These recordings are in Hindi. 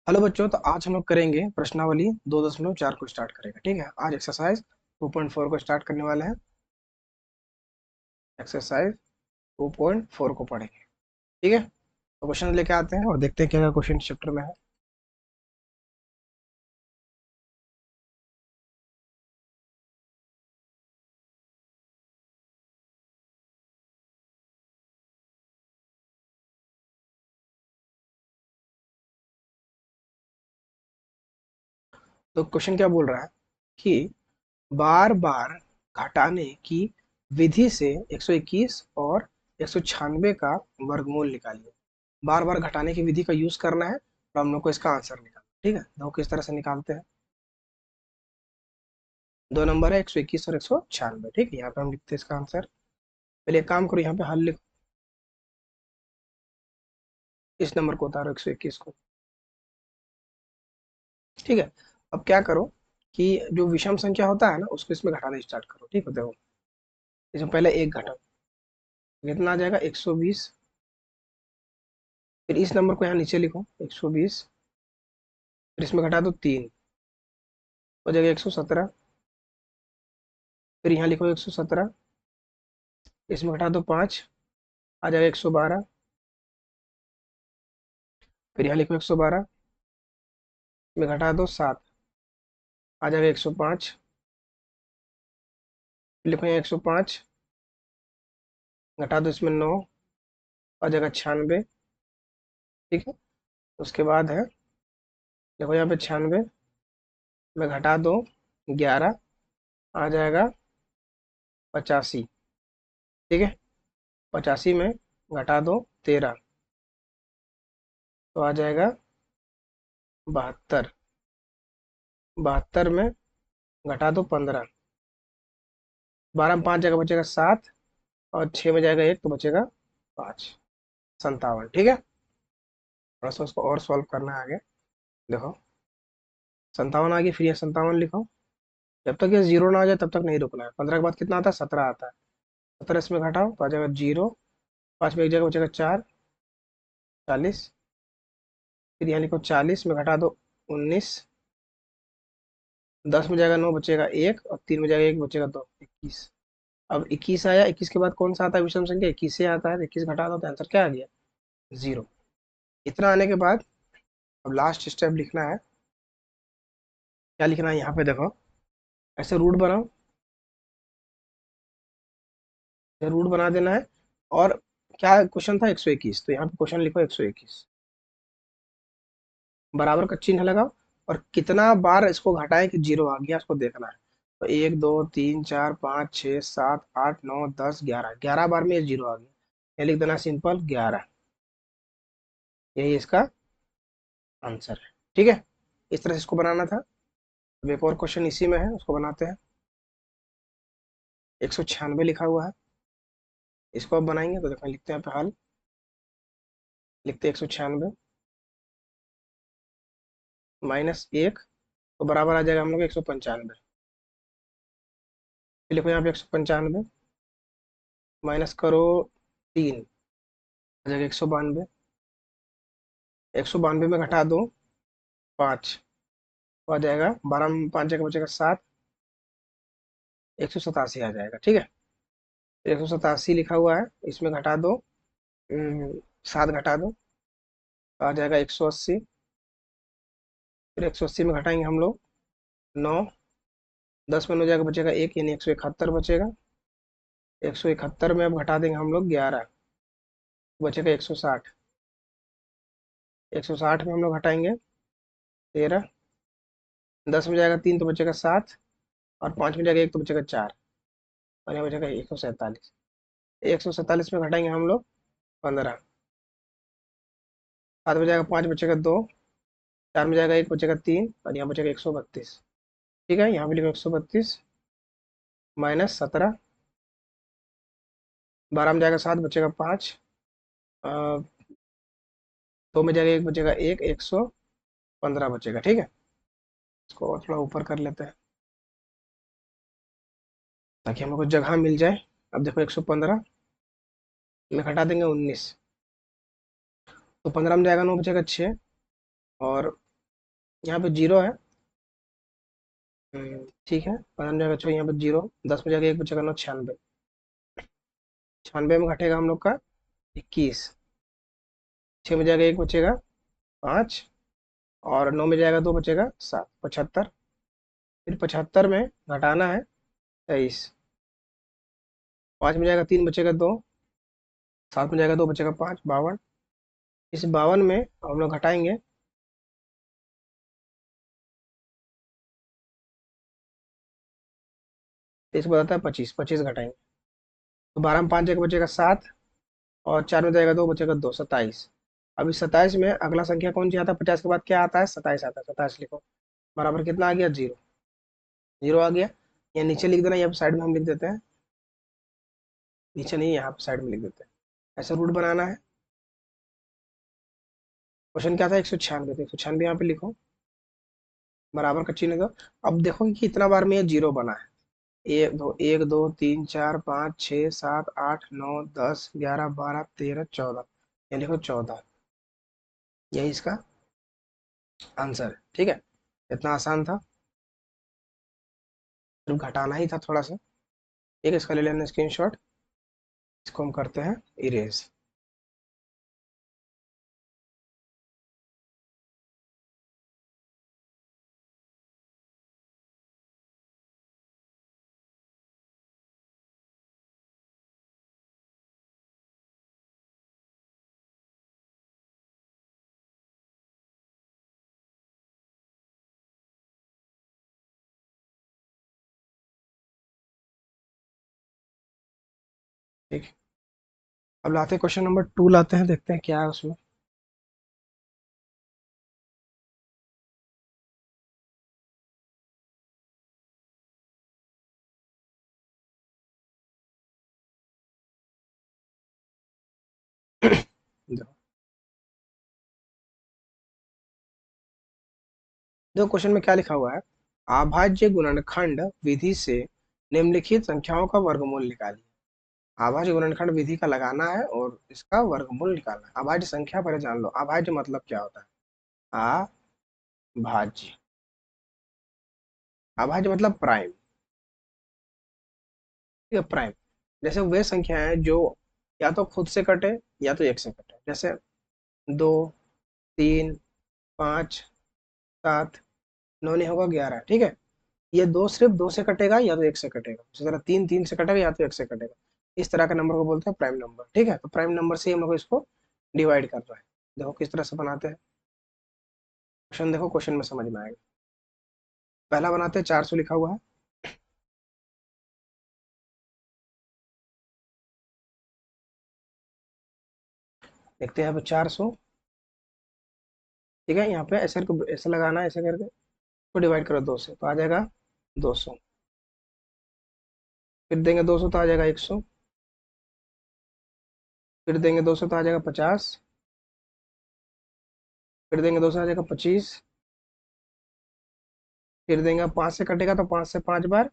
हेलो बच्चों, तो आज हम लोग करेंगे प्रश्नावली 2.4 को स्टार्ट करेंगे। ठीक है, आज एक्सरसाइज 2.4 को स्टार्ट करने वाले हैं। एक्सरसाइज 2.4 को पढ़ेंगे। ठीक है, तो क्वेश्चन लेके आते हैं और देखते हैं क्या क्या क्वेश्चन चैप्टर में है। तो क्वेश्चन क्या बोल रहा है कि बार बार घटाने की विधि से 121 और 196 का वर्गमूल निकालिए। बार बार घटाने की विधि का यूज करना है और हम लोग को इसका आंसर निकालना है। ठीक है, तो किस तरह से निकालते हैं। दो नंबर है 121 और 196। ठीक है, यहाँ पे हम लिखते हैं इसका आंसर। पहले एक काम करो, यहाँ पे हल लिखो। इस नंबर को उतारो 121 को। ठीक है, अब क्या करो कि जो विषम संख्या होता है ना उसको इसमें घटाना स्टार्ट करो। ठीक है, देखो इसमें पहले एक घटाओ, कितना आ जाएगा 120। फिर इस नंबर को यहाँ नीचे लिखो 120। फिर इसमें घटा दो 3, हो जाएगा 117। फिर यहाँ लिखो 117, इसमें घटा दो 5, आ जाएगा 112। फिर यहाँ लिखो 112, इसमें घटा दो 7, आ जाएगा 105। लिखो यहाँ 105, घटा दो इसमें 9, आ जाएगा 96। ठीक है, उसके बाद है, देखो यहाँ पे 96 में घटा दो 11, आ जाएगा 85। ठीक है, 85 में घटा दो 13, तो आ जाएगा 72। 72 में घटा दो 15, 12 में 5 जगह बचेगा 7, और 6 में जाएगा 1 तो बचेगा 5, 57। ठीक है, थोड़ा सा उसको और सॉल्व करना है आगे। देखो 57 आ गई, फिर ये 57 लिखो। जब तक ये जीरो ना आ जाए तब तक नहीं रुकना है। 15 के बाद कितना आता है, 17 आता है। 17 इसमें घटाओ तो आ जाएगा 0, 5 में एक जगह बचेगा 4, 40। फिर यहाँ लिखो 40 में घटा दो 19, 10 में जाएगा 9 बचेगा 1, और 3 में जाएगा 1 बचेगा 2, 21। अब 21 आया, 21 के बाद कौन सा आता है विषम संख्या, 21 से आता है। तो 21 घटा दो तो आंसर क्या आ गया, 0। इतना आने के बाद अब लास्ट स्टेप लिखना है। क्या लिखना है यहाँ पे देखो, ऐसे रूट बनाओ, रूट बना देना है। और क्या क्वेश्चन था 121, तो यहाँ पे क्वेश्चन लिखो 121, बराबर का चिन्ह लगाओ। और कितना बार इसको घटाएं कि जीरो आ गया, इसको देखना है। तो 1 2 3 4 5 6 7 8 9 10 11, 11 बार में ये जीरो आ गया। ये लिख देना सिंपल 11, यही इसका आंसर है। ठीक है, इस तरह से इसको बनाना था। अब एक और क्वेश्चन इसी में है, उसको बनाते हैं। 196 लिखा हुआ है, इसको अब बनाएंगे। तो देखो लिखते हैं यहाँ पे हल, लिखते हैं 196 -1, तो बराबर आ जाएगा हम लोग 195। फिर लिखो यहाँ पे 195 माइनस करो 3, आ जाएगा 192। 192 में घटा दो 5, तो आ जाएगा 12 में 5 जगह बचेगा 7, 187 आ जाएगा। ठीक है, 187 लिखा हुआ है, इसमें घटा दो 7, घटा दो तो आ जाएगा 180। फिर 180 में घटाएंगे हम लोग 9, 10 में 9 जगह बचेगा 1, यानी 171 बचेगा। 171 में अब घटा देंगे हम लोग 11, बचेगा 160। 160 में हम लोग घटाएंगे 13, 10 में जाएगा 3 तो बचेगा 7, और 5 में जाएगा 1 तो बचेगा 4, और यहाँ बचेगा 147। 147 में घटाएंगे हम लोग 15, 7 में जाएगा 5 बचेगा 2, 4 में जाएगा 1 बचेगा 3, और यहाँ बचेगा 132। ठीक है, यहाँ पे लिखो 132 -17, 12 में जाएगा 7 बचेगा 5, 2 में जाएगा 1 बचेगा 1, 115 बचेगा। ठीक है, इसको और थोड़ा ऊपर कर लेते हैं ताकि हम लोग को जगह मिल जाए। अब देखो 115 में घटा देंगे 19, तो 15 में जाएगा 9 बचेगा 6, और यहाँ पे जीरो है। ठीक है, 15 जगह 6, यहाँ पे जीरो, 10 में जाके एक बचेगा 9, 96। 96 में घटेगा हम लोग का 21, 6 में जाएगा एक बचेगा 5, और 9 में जाएगा 2 बचेगा 7, 75। फिर 75 में घटाना है 23, 5 में जाएगा 3 बचेगा 2, 7 में जाएगा 2 बचेगा 5, 52। इस 52 में हम लोग घटाएंगे, तो इसको बताता है 25, 25 घटाएंगे तो 12 में 5 जगह बचेगा 7, और 4 में जाएगा 2 बचेगा 2, 27। अब इस 27 में अगला संख्या कौन सी आता है, 50 के बाद क्या आता है, 27 आता है। 27 लिखो, बराबर कितना आ गया, जीरो। जीरो आ गया। या नीचे लिख देना, यहाँ साइड में हम लिख देते हैं, नीचे नहीं, यहाँ पे साइड में लिख देते हैं। ऐसा रूट बनाना है। क्वेश्चन क्या था, 196, तो 196 यहाँ पे लिखो, बराबर का चिन्ह दो। अब देखो कि कितना बार में ये जीरो बना है। एक दो तीन चार पाँच छः सात आठ नौ 10 11 12 13 14, ये लिखो 14। यही इसका आंसर है। ठीक है, इतना आसान था, सिर्फ घटाना ही था थोड़ा सा। ठीक है, इसका ले लेना स्क्रीनशॉट। इसको हम करते हैं इरेज। ठीक है, अब लाते हैं क्वेश्चन नंबर 2, लाते हैं, देखते हैं क्या है उसमें। देखो, देखो क्वेश्चन में क्या लिखा हुआ है, अभाज्य गुणनखंड विधि से निम्नलिखित संख्याओं का वर्गमूल निकालिए। अभाज्य गुणनखंड विधि का लगाना है और इसका वर्गमूल निकालना है। अभाज्य संख्या पहले जान लो, अभाज्य मतलब क्या होता है। अभाज्य, अभाज्य मतलब प्राइम। ठीक है, प्राइम। जैसे वे संख्या है जो या तो खुद से कटे या तो एक से कटे, जैसे 2, 3, 5, 7, 9 नहीं होगा 11। ठीक है, ये दो सिर्फ दो से कटेगा या तो एक से कटेगा, इसी तरह तीन तीन से कटेगा या तो एक से कटेगा। इस तरह के नंबर को बोलते हैं प्राइम नंबर। ठीक है, तो प्राइम नंबर से हम लोग इसको डिवाइड कर रहे हैं। देखो किस तरह से बनाते हैं क्वेश्चन, देखो क्वेश्चन में समझ में आएगा। पहला बनाते हैं, 400 लिखा हुआ है। देखते हैं यहाँ पे 400। ठीक है, यहाँ पे ऐसे करके, ऐसे लगाना है, ऐसे करके तो डिवाइड करो 2 से, तो आ जाएगा 200। फिर देंगे 200 तो आ जाएगा 100। फिर देंगे 200 तो आ जाएगा 50। फिर देंगे 200 आ जाएगा 25। फिर देंगे, 5 से कटेगा तो 5 से 5 बार,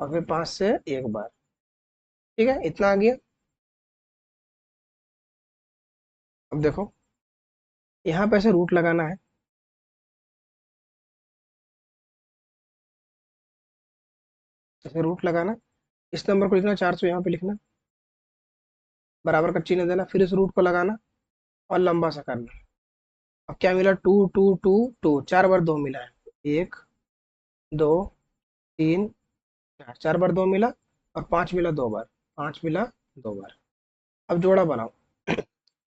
और फिर 5 से एक बार। ठीक है, इतना आ गया। अब देखो, यहाँ पे ऐसे रूट लगाना है, ऐसे रूट लगाना। इस नंबर को लिखना 400, यहाँ पे लिखना, बराबर का चिन्ह देना, फिर इस रूट को लगाना और लंबा सा करना। अब क्या मिला, 2 2 2 2, 4 बार 2 मिला है, 1 2 3 4, 4 बार 2 मिला, और 5 मिला 2 बार, 5 मिला 2 बार। अब जोड़ा बनाओ।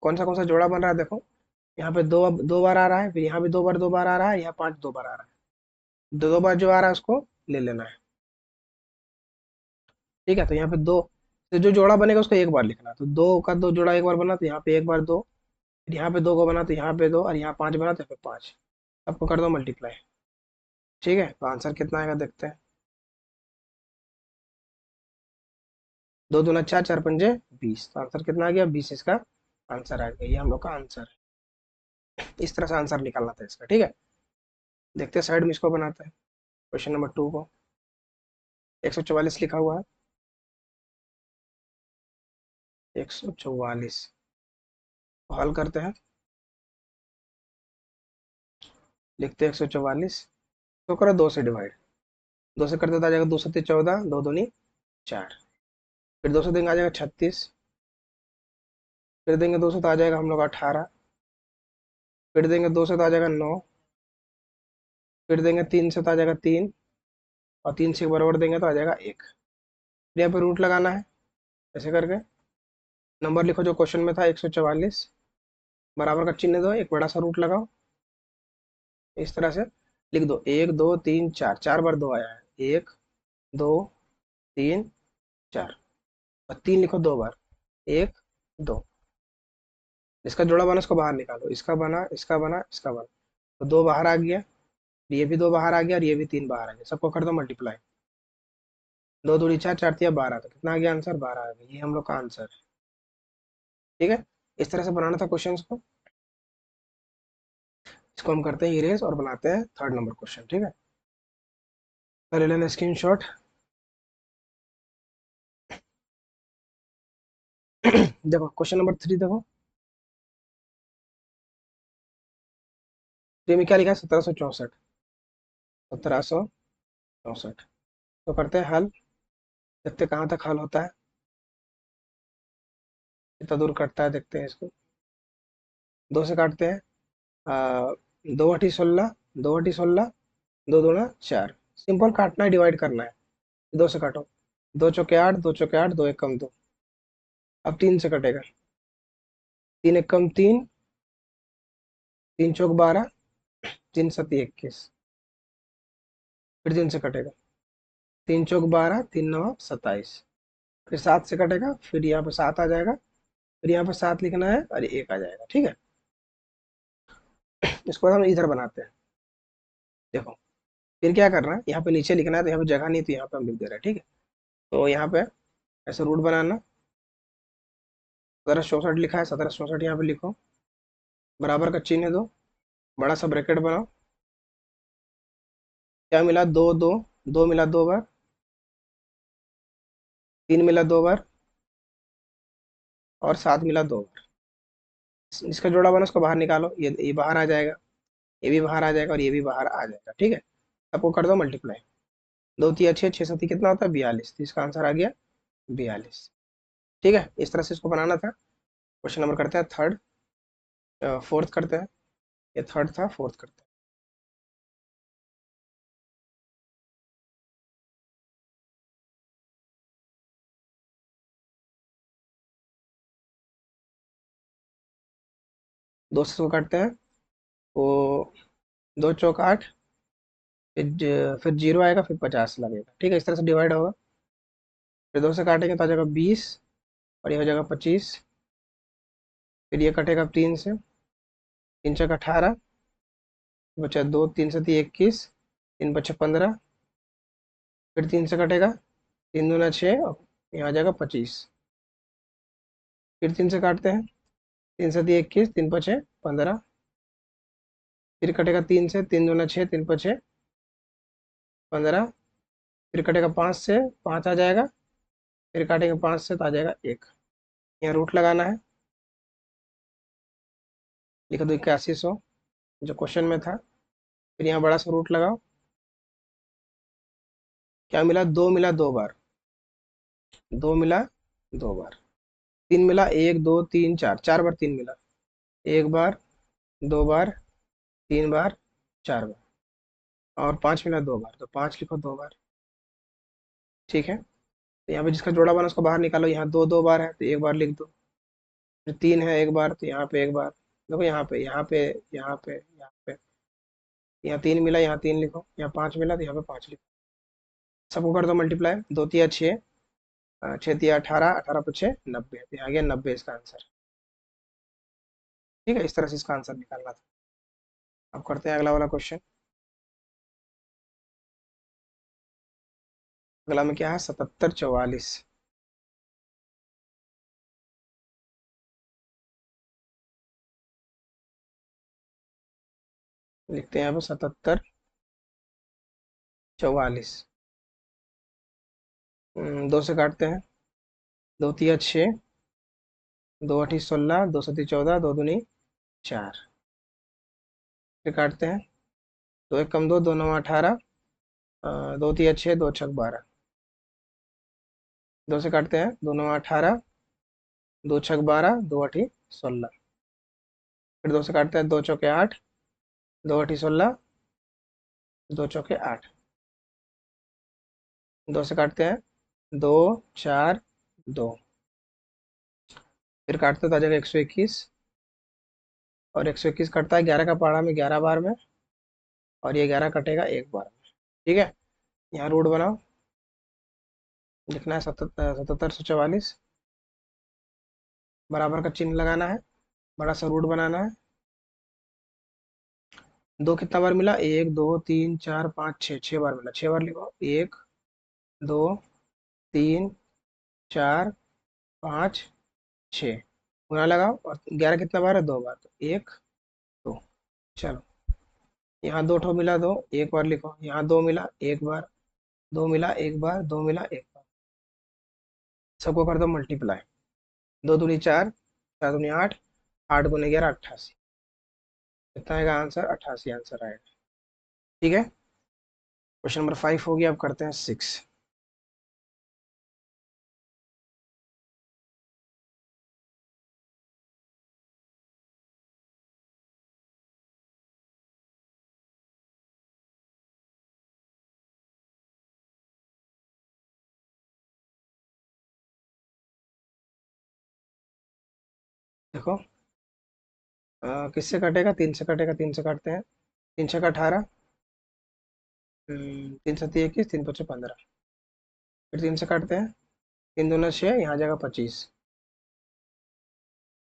कौन सा जोड़ा बन रहा है, देखो, यहाँ पे दो, अब 2 बार आ रहा है, फिर यहाँ भी 2 बार 2 बार आ रहा है, यहाँ 5 2 बार आ रहा है। 2 2 बार जो आ रहा है उसको ले लेना है। ठीक है, तो यहाँ पे दो, तो जो जोड़ा बनेगा उसको एक बार लिखना, तो दो का दो जोड़ा एक बार बना, तो यहाँ पे एक बार दो, फिर यहाँ पे 2 को बना तो यहाँ पे 2, और यहाँ 5 बना तो यहाँ पे 5। सबको कर दो मल्टीप्लाई। ठीक है, तो आंसर कितना आएगा देखते हैं। 2 दूना 4, 4 पंजे 20, तो आंसर कितना आ गया, 20 इसका आंसर आ गया। ये हम लोग का आंसर है। इस तरह से आंसर निकालना था इसका। ठीक है, देखते हैं साइड में इसको बनाते हैं, क्वेश्चन नंबर 2 को। 144 लिखा हुआ है, 144 हल करते हैं। लिखते हैं 144। तो करो 2 से डिवाइड। 2 से करते तो आ जाएगा 2 7 14, 2 दूनी 4। फिर 2 से देंगे आ जाएगा 36। फिर देंगे 2 से तो आ जाएगा हम लोग 18। फिर देंगे 2 से तो आ जाएगा 9। फिर देंगे 3 से तो आ जाएगा 3। और 3 से बराबर देंगे तो आ जाएगा 1। फिर यहाँ पे रूट लगाना है ऐसे करके। नंबर लिखो जो क्वेश्चन में था 144, बराबर का चिन्ह दो, एक बड़ा सा रूट लगाओ। इस तरह से लिख दो 1 2 3 4, 4 बार 2 आया है। 1 2 3 4। और 3 लिखो 2 बार। 1 2। इसका जोड़ा बना इसको बाहर निकालो, इसका बना इसका बना इसका बना। तो 2 बाहर आ गया, ये भी 2 बाहर आ गया, और ये भी 3 बाहर आ गया। सबको कर दो मल्टीप्लाई। 2 दूनी 4, 4 तिया 12, तो कितना आ गया आंसर? 12 आ गया। ये हम लोग का आंसर है। ठीक है, इस तरह से बनाना था क्वेश्चन को। इसको हम करते हैं इरेज और बनाते हैं थर्ड नंबर क्वेश्चन। ठीक है, पहले लेना स्क्रीन शॉट। देखो क्वेश्चन नंबर 3 देखो। 3 में क्या लिखा है? 1764। 1764। तो करते हैं हल। देखते हैं कहाँ तक हल होता है, कितना दूर कटता है, देखते हैं इसको। 2 से काटते हैं। 2 बटी 16, 2 बटी 16, 2 दूना 4। सिंपल काटना है, डिवाइड करना है। 2 से काटो। 2 चौके 8, 2 चौके 8, 2 1 कम 2। अब 3 से कटेगा। 3 1 कम 3, 3 चौक 12, 3 7 21। फिर 3 से कटेगा। 3 चौक 12, 3 9 27। फिर 7 से कटेगा, फिर यहाँ पे 7 आ जाएगा। फिर यहाँ पे 7 लिखना है और 1 आ जाएगा। ठीक है, इसको बाद हम इधर बनाते हैं। देखो फिर क्या करना है, यहाँ पे नीचे लिखना है, तो यहाँ पे जगह नहीं, तो यहाँ पे हम लिख दे रहे हैं। ठीक है, तो यहाँ पे ऐसे रूट बनाना। 1764 लिखा है, 1764 यहाँ पे लिखो। बराबर का चिन्ह दो, बड़ा सा ब्रैकेट बनाओ। क्या मिला? 2 2। 2 मिला 2 बार। 3 मिला 2 बार। और 7 मिला 2 बार। इसका जोड़ा बना, उसको बाहर निकालो। ये बाहर आ जाएगा, ये भी बाहर आ जाएगा, और ये भी बाहर आ जाएगा। ठीक है, सबको कर दो मल्टीप्लाई। 2 तिया 6, 6 7 कितना होता है? 42। तो इसका आंसर आ गया 42। ठीक है, इस तरह से इसको बनाना था। क्वेश्चन नंबर करते हैं थर्ड, फोर्थ करते हैं। ये थर्ड था, फोर्थ करते हैं। 2 से इसको काटते हैं। वो 2 चौक 8। फिर 0 आएगा, फिर 50 लगेगा। ठीक है, इस तरह से डिवाइड होगा। फिर 2 से काटेंगे तो आ जाएगा 20, और ये हो जाएगा 25। फिर ये कटेगा 3 से। 3 चौक 18, बचा 2, 3 7 21, 3 5 15। फिर 3 से कटेगा, 3 दूना 6, और यहाँ आ जाएगा 25। फिर 3 से काटते हैं। 3 7 21, 3 5 15। फिर कटेगा 3 से, 3 दूना 6, 3 5 15। फिर कटेगा 5 से, 5 आ जाएगा। फिर काटेंगे 5 से तो आ जाएगा 1। यहाँ रूट लगाना है। लिख दो 8100, जो क्वेश्चन में था। फिर यहाँ बड़ा सा रूट लगाओ। क्या मिला? 2 मिला 2 बार। 2 मिला 2 बार। 3 मिला 1 2 3 4, 4 बार 3 मिला। 1 बार, 2 बार, 3 बार, 4 बार। और 5 मिला 2 बार, तो 5 लिखो 2 बार। ठीक है, तो यहाँ पे जिसका जोड़ा बना उसको बाहर निकालो। यहाँ 2 2 बार है, तो 1 बार लिख दो। फिर 3 है 1 बार, तो यहाँ पे 1 बार। देखो यहाँ पे, यहाँ पे, यहाँ पे, यहाँ पे। यहाँ 3 मिला, यहाँ 3 लिखो। यहाँ 5 मिला, तो यहाँ पे 5 लिखो। सबको कर दो मल्टीप्लाई। 2 तिया 6, 6 तिया 18, 18 5 6 90। तो यहाँ आ गया 90 इसका आंसर। ठीक है, इस तरह से इसका आंसर निकालना था। अब करते हैं अगला वाला क्वेश्चन। अगला में क्या है? 7744। लिखते हैं यहाँ पे 7744। 2 से काटते हैं। 2 तिया 6, 2 8 16, 2 7 14, 2 दूनी 4। फिर काटते हैं। दो एक कम दो, दो नौ 18, दो तीन 6, दो छक 12। दो से काटते हैं, दो नौ 18, दो छक 12, दो अठी 16। फिर दो से काटते हैं, दो चौके 8, दो अठी 16, दो चौके 8। दो से काटते हैं, दो चार दो। फिर काटते हैं तो आ जाएगा 121, और 121 कटता है 11 का पहाड़ा में 11 बार में, और ये 11 कटेगा एक बार में। ठीक है, यहाँ रूट बनाओ। लिखना है 7744, बराबर का चिन्ह लगाना है, बड़ा सा रूट बनाना है। दो कितना बार मिला, एक दो तीन चार पाँच छः, छः बार मिला, छः बार लिखो। एक दो तीन चार पाँच छः, गुना लगाओ, और 11 कितना बार है, दो बार, तो एक दो। चलो, यहाँ दो ठो मिला, दो एक बार लिखो। यहाँ दो मिला एक बार, दो मिला एक बार, दो मिला एक बार। सबको कर दो मल्टीप्लाई। दो दूनी चार, चार दूनी आठ, आठ गुने 11 88। कितना आएगा आंसर, 88 आंसर आएगा। ठीक है, क्वेश्चन नंबर 5 हो गया। अब करते हैं 6। देखो, किससे कटेगा, तीन से कटेगा, तीन से काटते हैं। तीन छः का 18, तीन सत्ती 21, तीन पच्चे 15। फिर तीन से काटते हैं, तीन दूना 6, यहाँ जाएगा 25।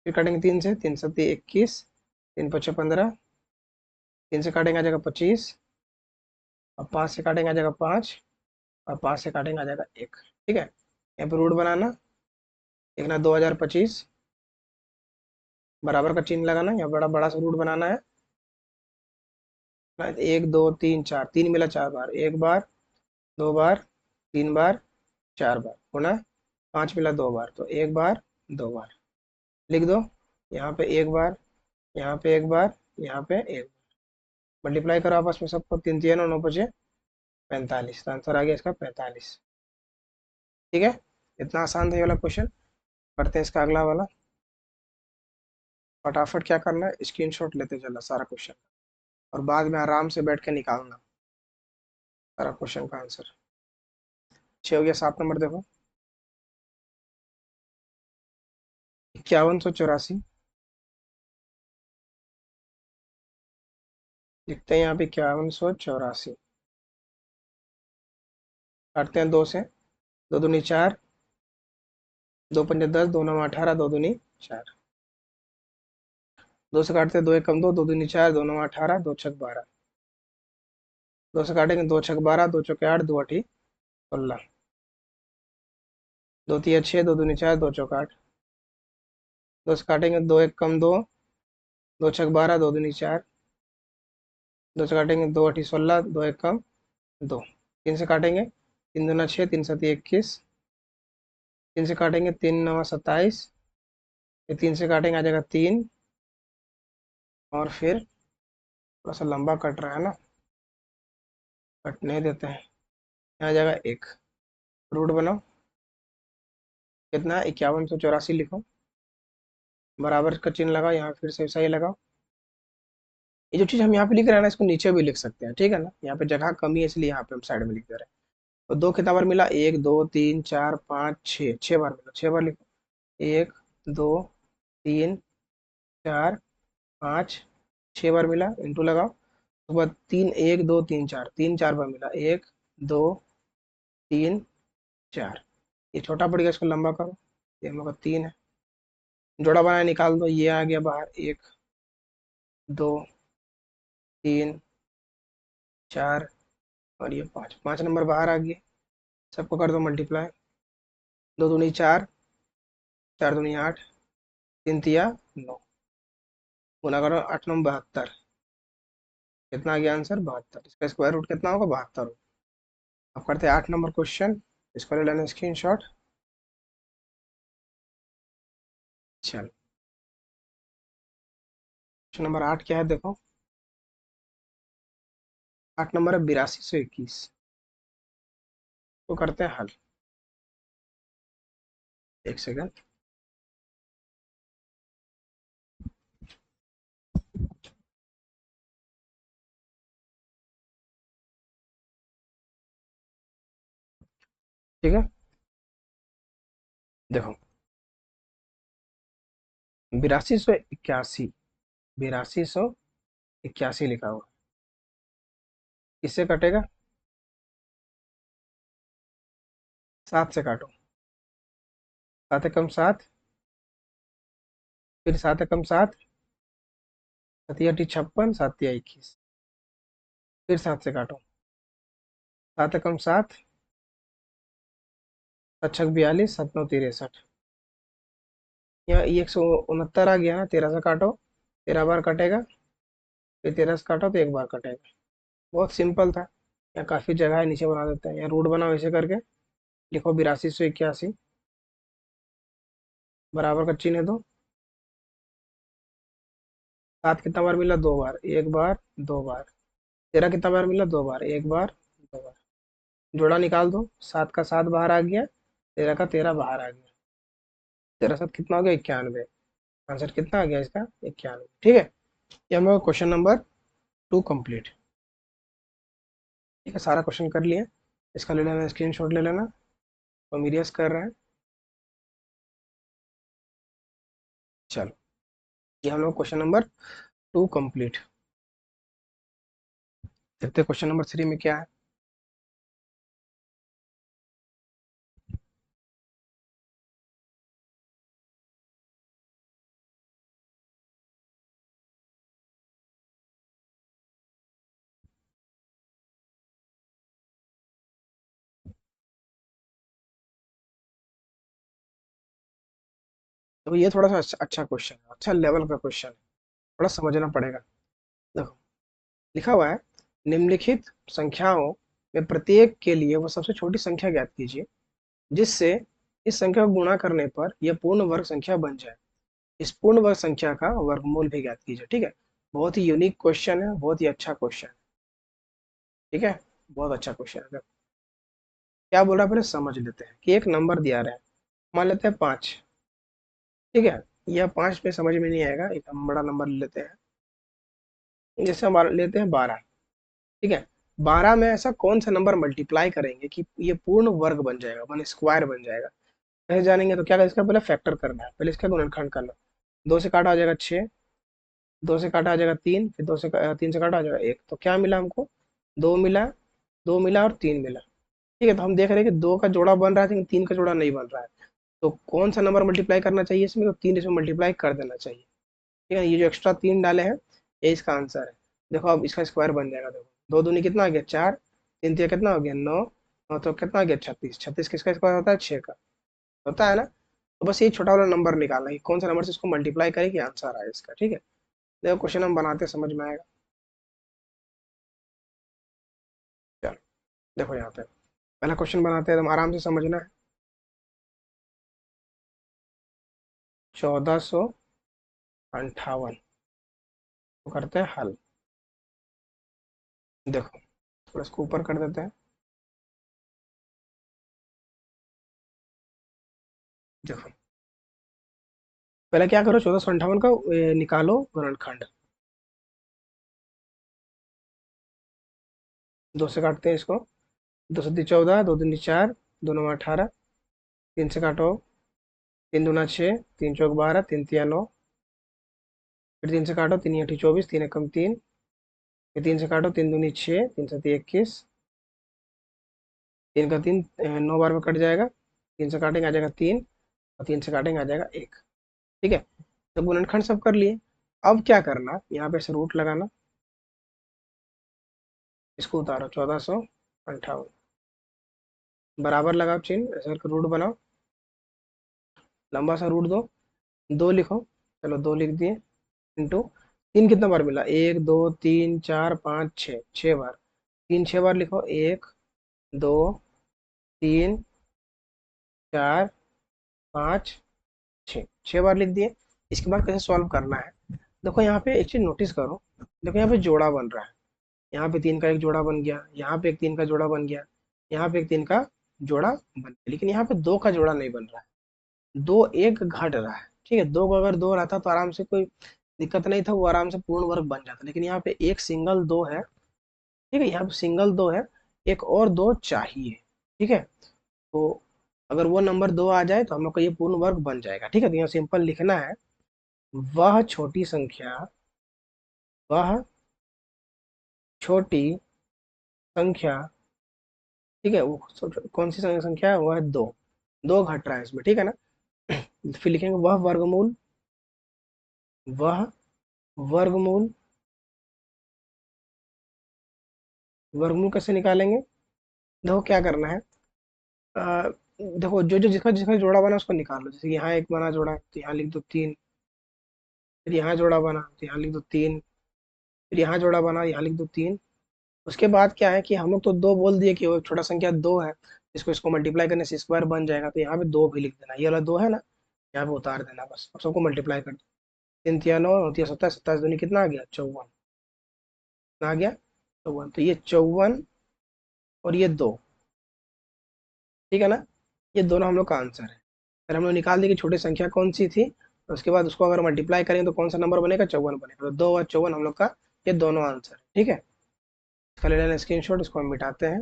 फिर काटेंगे तीन से, तीन सत्ती 21, तीन पच्चे 15। तीन से काटेंगे आ जाएगा 25, और पाँच से काटेंगे आ जाएगा 5, और पाँच से काटेंगे आ जाएगा एक। ठीक है, यहाँ पे रूट बनाना। लिखना 2025, बराबर का चिन्ह लगाना, यहाँ बड़ा बड़ा सा रूट बनाना है। एक दो तीन चार, तीन मिला चार बार, एक बार दो बार तीन बार चार बार, गुना पाँच मिला दो बार, तो एक बार दो बार। लिख दो, यहाँ पे एक बार, यहाँ पे एक बार, यहाँ पे एक। मल्टीप्लाई करो आपस में सबको, तीन तीन और नौ बचे 45, तो आंसर आ गया इसका 45। ठीक है, इतना आसान था ये वाला क्वेश्चन। करते हैं इसका अगला वाला। फटाफट क्या करना है, स्क्रीनशॉट लेते चलना सारा क्वेश्चन, और बाद में आराम से बैठ के निकालना सारा क्वेश्चन का आंसर। 6 हो गया, 7 नंबर देखो। 5184, लिखते हैं यहाँ पे 5184। काटते हैं दो से, दो दूनी चार, दो पंजे 10, दो नौ 18, दो दूनी चार। दो से काटते हैं, दो एक कम दो, दो दूनी चार, दो नौ 18, दो छक 12। दो से काटेंगे, दो छक 12, दो चौके 8, दो अठी 16। दो तीन 6, दो दूनी चार, दो चौक 8। दो से काटेंगे, दो एक कम दो, दो छक 12, दो दूनी चार। दो से काटेंगे, दो अठी 16, दो एक कम दो। तीन से काटेंगे, तीन दूना 6, तीन सती 21। तीन से काटेंगे, तीन नवा 27। फिर तीन से काटेंगे आ जाएगा 3, और फिर थोड़ा सा लंबा कट रहा है ना, कटने देते हैं। यहाँ आ जाएगा एक। रूट बनाओ। कितना, 5184 लिखो, बराबर का चिन्ह लगाओ, यहाँ फिर से सही लगाओ। ये जो चीज़ हम यहाँ पे लिख रहे हैं ना, इसको नीचे भी लिख सकते हैं, ठीक है ना। यहाँ पे जगह कमी है, इसलिए यहाँ पे हम साइड में लिख दे रहे हैं। तो दो कितना बार मिला, एक दो तीन चार पाँच छः, छः बार मिला, छः बार लिखो। एक दो तीन चार पाँच, छः बार मिला, इंटू लगाओ। उसके बाद तीन, एक दो तीन चार, तीन चार बार मिला, एक दो तीन चार। ये छोटा पड़ गया, इसको लंबा करो। ये हम लोग का तीन है, जोड़ा बनाया, निकाल दो। ये आ गया बाहर, एक दो तीन चार, और ये पाँच, पाँच नंबर बाहर आ गया। सबको कर दो मल्टीप्लाई। दो दूनी चार, चार दूनी आठ, तीन तिया 9, गुना करो, आठ नौ 72। कितना आ गया आंसर, 72। इसका स्क्वायर रूट कितना होगा, 72। अब करते हैं 8 नंबर क्वेश्चन। इसको ले लेना स्क्रीनशॉट। चलो, क्वेश्चन नंबर 8 क्या है देखो। 8 नंबर है 8221। तो करते हैं हल। एक सेकंड। ठीक है, देखो 8281, 8281 लिखा हुआ। किससे कटेगा? 7 से काटो। 7 एकम 7, फिर 7 एकम 7, 7 56, 7 21, फिर 7 से काटो। 7 एकम 7, 7 6 42, 7 9 63। यहाँ 169 आ गया ना, 13 से काटो। 13 बार कटेगा, फिर 13 से काटो तो एक बार कटेगा। बहुत सिंपल था। यहाँ काफी जगह है, नीचे बना देते हैं, यहाँ रूट बनाओ ऐसे करके। लिखो 8281, बराबर का चिन्ह दो। 7 कितना बार मिला? 2 बार, एक बार, 2 बार। 13 कितना बार मिला? 2 बार, एक बार, 2 बार। जोड़ा निकाल दो, 7 का 7 बाहर आ गया, 13 का 13 बाहर आ गया। 13 7 कितना हो गया? 91। आंसर कितना आ गया इसका? 91। ठीक है, ये हम लोग क्वेश्चन नंबर 2 कंप्लीट। ठीक है, सारा क्वेश्चन कर लिए। इसका ले लेना, स्क्रीन शॉट ले लेना। तो मीडियस कर रहे हैं। चलो, ये हम लोग क्वेश्चन नंबर 2 कंप्लीट। देखते हैं क्वेश्चन नंबर 3 में क्या है। तो ये थोड़ा सा अच्छा क्वेश्चन है, अच्छा लेवल का क्वेश्चन है, थोड़ा समझना पड़ेगा। देखो, लिखा हुआ है, निम्नलिखित संख्याओं में प्रत्येक के लिए वो सबसे छोटी संख्या ज्ञात कीजिए जिससे इस संख्या को गुणा करने पर यह पूर्ण वर्ग संख्या बन जाए। इस पूर्ण वर्ग संख्या का वर्गमूल भी ज्ञात कीजिए। ठीक है, बहुत ही यूनिक क्वेश्चन है, बहुत ही अच्छा क्वेश्चन है। ठीक है, बहुत अच्छा क्वेश्चन है। क्या बोल रहा है, पहले समझ लेते हैं कि एक नंबर दिया रहा है, मान लेते हैं 5। ठीक है, यह 5 पे समझ में नहीं आएगा, एक हम बड़ा नंबर ले लेते हैं। जैसे हम लेते हैं 12। ठीक है, 12 में ऐसा कौन सा नंबर मल्टीप्लाई करेंगे कि ये पूर्ण वर्ग बन जाएगा, मान स्क्वायर बन जाएगा। कैसे जानेंगे? तो क्या इसका पहले फैक्टर करना है, पहले इसका गुणनखंड करना। 2 से काटा आ जाएगा 6, 2 से काटा आ जाएगा 3, फिर 3 से काटा आ जाएगा 1। तो क्या मिला हमको? 2 मिला, 2 मिला और 3 मिला। ठीक है, तो हम देख रहे हैं कि 2 का जोड़ा बन रहा है लेकिन 3 का जोड़ा नहीं बन रहा है। तो कौन सा नंबर मल्टीप्लाई करना चाहिए इसमें? तो 3 इसमें मल्टीप्लाई कर देना चाहिए। ठीक है, ये जो एक्स्ट्रा 3 डाले हैं, ये इसका आंसर है। देखो अब इसका स्क्वायर बन जाएगा। देखो 2 दूनी कितना आ गया? 4, 3 तिया कितना हो गया? 9, और तो कितना आ गया? 36। 36 किसका स्क्वायर होता है? 6 का। होता है ना? तो बस ये छोटा वाला नंबर निकालना है कि कौन सा नंबर से इसको मल्टीप्लाई करे कि आंसर आए इसका। ठीक है, देखो क्वेश्चन हम बनाते हैं, समझ में आएगा। चलो, देखो यहाँ पे पहला क्वेश्चन बनाते हैं, एकदम आराम से समझना है। 1458 तो करते हैं हल। देखो, थोड़ा इसको ऊपर कर देते हैं। देखो, पहले क्या करो, 1458 का निकालो गुणनखंड। 2 से काटते हैं इसको। 2 सत्ती 14, 2 दूनी 4, 2 9 18। 3 से काटो, 3 दूना 6, 3 चौक 12, 3 तिया 9। फिर 3 से काटो, 3 8 24, 3 एकम 3। फिर 3 से काटो, 3 दूनी 6, 3 सत्ती 21। 3 का 3 9 बार में कट जाएगा। 3 से काटेंगे आ जाएगा 3, और 3 से काटेंगे आ जाएगा 1। ठीक है, तो गुणनखंड सब कर लिए। अब क्या करना, यहाँ पे से रूट लगाना। इसको उतारो, 1458 बराबर लगाओ चिन्ह, ऐसे करके रूट बनाओ। लंबा सा रूट दो, 2 लिखो। चलो 2 लिख दिए। इंटू 3 कितना बार मिला? 1 2 3 4 5 6, 6 बार। 3 6 बार लिखो, 1 2 3 4 5 6, 6 बार लिख दिए। इसके बाद कैसे सॉल्व करना है, देखो यहाँ पे एक चीज नोटिस करो। देखो यहाँ पे जोड़ा बन रहा है। यहाँ पे 3 का एक जोड़ा बन गया, यहाँ पे एक 3 का जोड़ा बन गया, यहाँ पे एक 3 का जोड़ा बन गया, लेकिन यहाँ पे 2 का जोड़ा नहीं बन रहा है, 2 1 घट रहा है। ठीक है, 2 का अगर 2 रहता तो आराम से कोई दिक्कत नहीं था, वो आराम से पूर्ण वर्ग बन जाता, लेकिन यहाँ पे एक सिंगल 2 है। ठीक है, यहाँ पे सिंगल 2 है, एक और 2 चाहिए। ठीक है, तो अगर वो नंबर 2 आ जाए तो हम लोग का ये पूर्ण वर्ग बन जाएगा। ठीक है, तो यहाँ सिंपल लिखना है, वह छोटी संख्या, वह छोटी संख्या। ठीक है, वो कौन सी संख्या है, वो है 2, 2 घट रहा है इसमें। ठीक है ना, फिर लिखेंगे वह वर्गमूल, वह वर्गमूल, वर्गमूल कैसे निकालेंगे, देखो क्या करना है। देखो जो जो जिसका जिसका जोड़ा बना उसको निकाल लो, जैसे यहाँ एक बना जोड़ा तो यहाँ लिख दो 3, फिर यहाँ जोड़ा बना तो यहाँ लिख दो 3, फिर यहाँ जोड़ा बना यहाँ लिख दो 3। उसके बाद क्या है कि हम लोग तो 2 बोल दिए कि वो छोटा संख्या 2 है, इसको इसको मल्टीप्लाई करने से स्क्वायर बन जाएगा, तो यहाँ पे 2 भी लिख देना, ये वाला 2 है ना, यहाँ पे उतार देना बस, अब सबको मल्टीप्लाई कर दो। 3 तिया 9, 9 तिया 27, 27 दूनी कितना आ गया 54, कितना आ गया 54, तो ये 54 और ये 2। ठीक है ना, ये दोनों हम लोग का आंसर है। फिर हम लोग निकाल दिए कि छोटी संख्या कौन सी थी, और उसके बाद उसको अगर मल्टीप्लाई करें तो कौन सा नंबर बनेगा, 54 बनेगा, तो 2 और 54 हम लोग का ये दोनों आंसर है। ठीक है, इसका ले लेना स्क्रीनशॉट, इसको हम मिटाते हैं,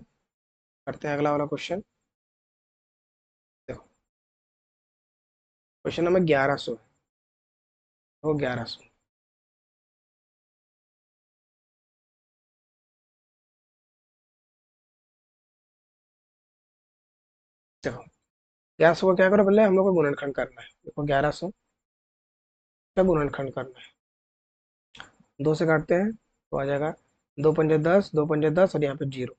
करते हैं अगला वाला क्वेश्चन। देखो क्वेश्चन नंबर 1100 है, वो 1100। देखो 1100 को क्या करो, पहले हम लोग को गुणनखंड करना है। देखो 1100 का गुणनखंड करना है, 2 से काटते हैं तो आ जाएगा 2 पंजे 10, 2 पंजे 10 और यहाँ पे 0।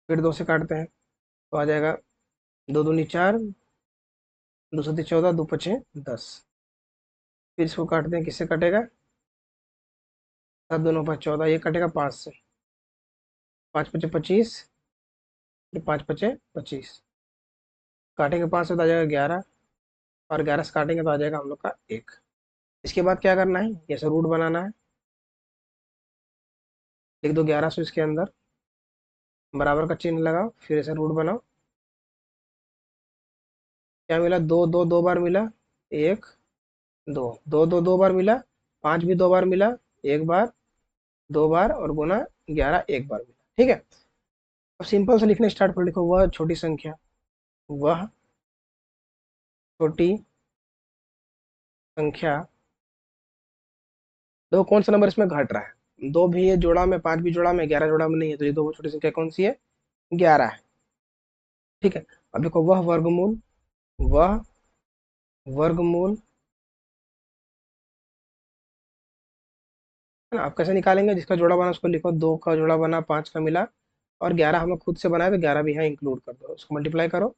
फिर 2 से काटते हैं तो आ जाएगा 2 दूनी 4, 2 सती 14, 2 पचे 10। फिर इसको काटते हैं, किससे कटेगा, 7 दोनों 5 14, ये कटेगा 5 से, 5 पचे 25, फिर 5 पचे 25, काटेंगे 5 से तो आ जाएगा 11, और 11 से काटेंगे तो आ जाएगा हम लोग का 1। इसके बाद क्या करना है, जैसे रूट बनाना है, लिख दो 1100 इसके अंदर, बराबर का चिन्ह लगाओ, फिर ऐसे रूट बनाओ। क्या मिला, 2 2 2 बार मिला, 1 2 2 2 2 बार मिला, 5 भी 2 बार मिला, 1 बार, 2 बार, और गुना 11 1 बार मिला। ठीक है, अब सिंपल से लिखने स्टार्ट कर, लिखो वह छोटी संख्या, वह छोटी संख्या। देखो कौन सा नंबर इसमें घट रहा है, 2 भी है जोड़ा में, 5 भी जोड़ा में, 11 जोड़ा में नहीं है, तो ये दो छोटी संख्या कौन सी है, 11 है। ठीक है, अब देखो वह वर्गमूल, वह वर्गमूल है ना। आप कैसे निकालेंगे, जिसका जोड़ा बना उसको लिखो, 2 का जोड़ा बना, 5 का मिला, और 11 हम लोग खुद से बनाए तो 11 भी यहाँ इंक्लूड कर दो, उसको मल्टीप्लाई करो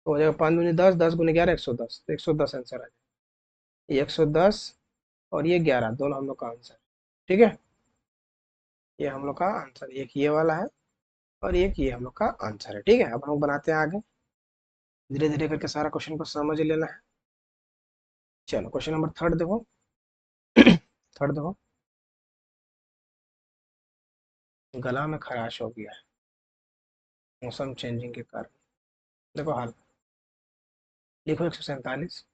तो हो जाएगा 5 दूनी 10, 10 गुने 11 110, तो 110 आंसर आ जाएगा। ये 110 और ये 11 दोनों हम लोग का आंसर। ठीक है, ये हम लोग का आंसर, एक ये वाला है और एक ये हम लोग का आंसर है। ठीक है, अब हम लोग बनाते हैं आगे, धीरे धीरे करके सारा क्वेश्चन को समझ लेना है। चलो क्वेश्चन नंबर थर्ड देखो, थर्ड देखो, गला में खराश हो गया है मौसम चेंजिंग के कारण। देखो हाल, लिखो 147,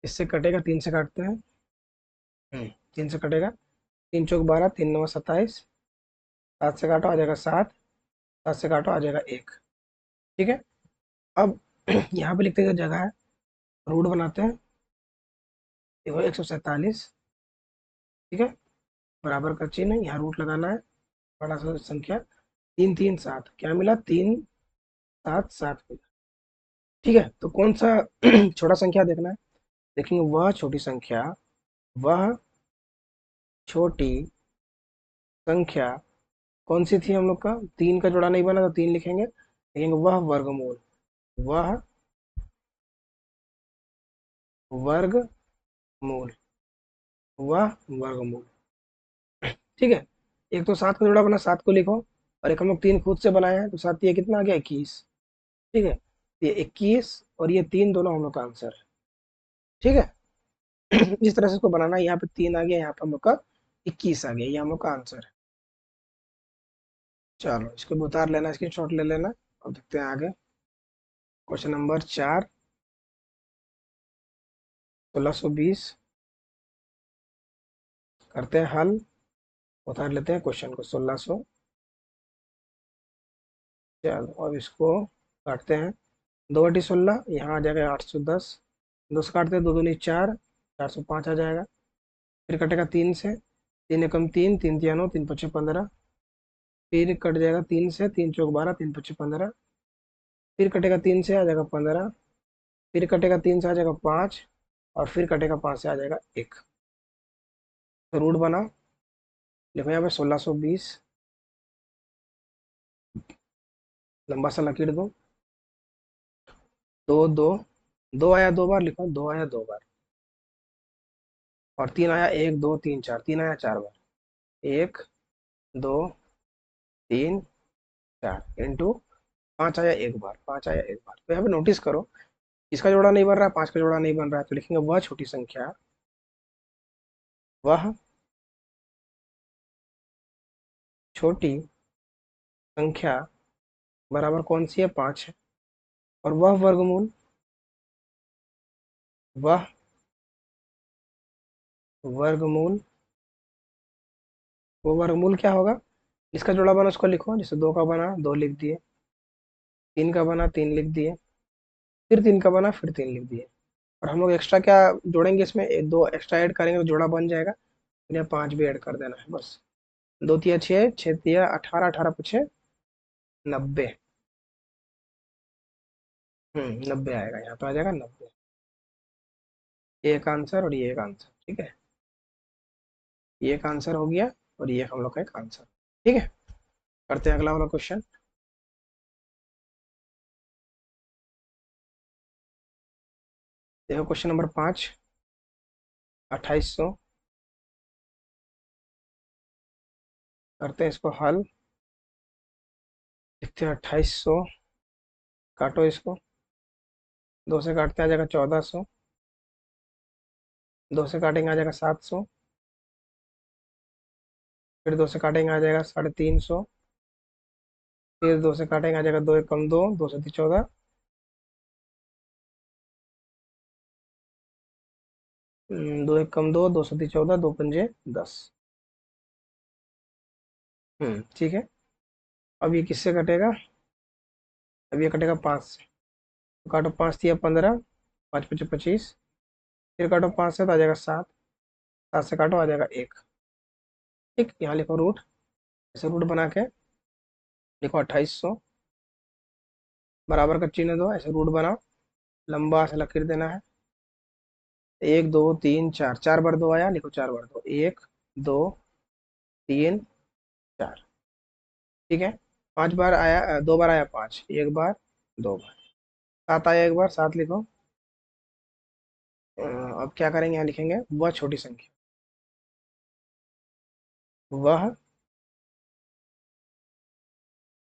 इससे कटेगा, 3 से काटते हैं, 3 से कटेगा, 3 चौक 12, 3 नौ 27, 7 से काटो आ जाएगा 7, 7 से काटो आ जाएगा 1। ठीक है, अब यहाँ पे लिखते हैं जगह है, रूट बनाते हैं। देखो 147, ठीक है, बराबर का चिन्ह है, यहाँ रूट लगाना है, बड़ा सा संख्या, 3 3 7, क्या मिला 3 7 7 मिला। ठीक है, तो कौन सा छोटा संख्या देखना है, देखेंगे वह छोटी संख्या, वह छोटी संख्या कौन सी थी हम लोग का, 3 का जोड़ा नहीं बना तो 3 लिखेंगे, लिखेंगे वह वर्गमूल, वह वर्गमूल, वह वर्गमूल। ठीक है, एक तो 7 का जोड़ा बना, 7 को लिखो, और एक हम लोग 3 खुद से बनाए हैं, तो 7 ये कितना आ गया 21। ठीक है, ये 21 और ये 3 दोनों हम लोग का आंसर है। ठीक है, इस तरह से इसको बनाना है। यहाँ पे 3 आ गया, यहाँ पे हम लोग का 21 आ गया, ये हम लोग का आंसर है। चलो इसको भी उतार लेना, स्क्रीन शॉट ले लेना। अब देखते हैं आगे। क्वेश्चन नंबर 4, 1620 करते हैं हल। उतार लेते हैं क्वेश्चन को, 1600। चलो अब इसको काटते हैं। 2/16 यहाँ आ जाएगा 810। 2 से काटते हैं, 2 दूनी 4, 405 आ जाएगा। फिर कटेगा 3 से, 3 एकम 3, 3 तिया 9, 3 पचे 15। फिर कट जाएगा 3 से, 3 चौक 12, 3 पचे 15। फिर कटेगा 3 से, आ जाएगा 15। फिर कटेगा 3 से, आ जाएगा 5। और फिर कटेगा 5 से, आ जाएगा 1। तो रूट बना, देखो यहाँ पे 1620, लंबा सा लकीर दो। दो दो, दो आया 2 बार, लिखो 2 आया 2 बार। और 3 आया 1 2 3 4, 3 आया 4 बार। 1 2 3 4 इंटू 5 आया 1 बार, 5 आया 1 बार। तो यहाँ पे नोटिस करो, इसका जोड़ा नहीं बन रहा है, 5 का जोड़ा नहीं बन रहा है, तो लिखेंगे वह छोटी संख्या, वह छोटी संख्या बराबर कौन सी है, 5 है। और वह वर्गमूल, वह वर्गमूल, वो वर्गमूल क्या होगा, इसका जोड़ा बना उसको लिखो। जैसे 2 का बना 2 लिख दिए, 3 का बना 3 लिख दिए, फिर 3 का बना फिर 3 लिख दिए। और हम लोग एक्स्ट्रा क्या जोड़ेंगे इसमें, 2 एक्स्ट्रा ऐड करेंगे तो जोड़ा बन जाएगा। फिर यहाँ 5 भी ऐड कर देना है बस। 2 तिया 6, 6 तिया 18, 18 पचे 90। 90 आएगा, यहाँ पे आ जाएगा 90। ये एक आंसर और ये एक आंसर, ठीक है। ये एक आंसर हो गया, और ये हम लोग का एक आंसर, ठीक है। करते हैं अगला वाला क्वेश्चन। देखो क्वेश्चन नंबर 5, 2800 करते हैं इसको हल। देखते हैं 2800, काटो इसको। 2 से काटते हैं, आ जाएगा 1400। 2 से काटेंगे, आ जाएगा 700। फिर 2 से काटेंगे, आ जाएगा 350। फिर 2 से काटेंगे, आ जाएगा 2 एकम 2, 2 सती 14। 2 एकम 2, 2 सती 14, 2 पंजे 10। ठीक है। अब ये किससे कटेगा, अब ये कटेगा 5 से। तो काटो, 5 तिया 15, 5 पचे 25। फिर काटो 5 से, तो आ जाएगा 7। 7 से काटो, आ जाएगा 1। ठीक, यहाँ लिखो रूट। ऐसे रूट बना के लिखो 2800, बराबर का चिन्ह दो, ऐसे रूट बनाओ। लंबा सा लकीर देना है। 1 2 3 4, 4 बार 2 आया, लिखो 4 बार 2, 1 2 3 4। ठीक है। 5 बार आया, 2 बार आया 5, 1 बार 2 बार। 7 आया 1 बार, 7 लिखो। अब क्या करेंगे, यहाँ लिखेंगे वह छोटी संख्या, वह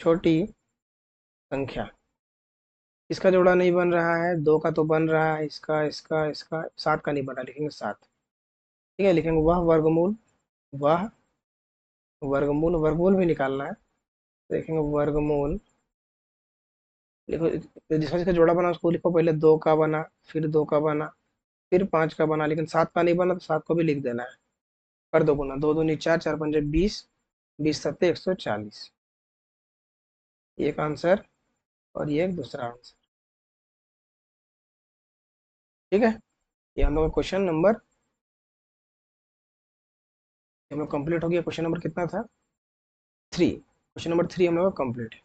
छोटी संख्या। इसका जोड़ा नहीं बन रहा है, 2 का तो बन रहा है, इसका इसका इसका 7 का नहीं बना, लिखेंगे 7। ठीक है, लिखेंगे वह वर्गमूल, वह वर्गमूल, वर्गमूल भी निकालना है। देखेंगे वर्गमूल, लिखो। जिसका जिसका जोड़ा बना उसको लिखो, पहले 2 का बना, फिर 2 का बना, फिर 5 का बना, लेकिन 7 का नहीं बना तो 7 को भी लिख देना है। कर दो गुना, 2 दूनी 4, 4 पंजे 20, 20 सत्ते 140। एक आंसर, और ये एक दूसरा आंसर, ठीक है। ये हम लोग का क्वेश्चन नंबर, हम लोग कंप्लीट हो गया। क्वेश्चन नंबर कितना था, 3। क्वेश्चन नंबर 3 हम लोग का कंप्लीट है।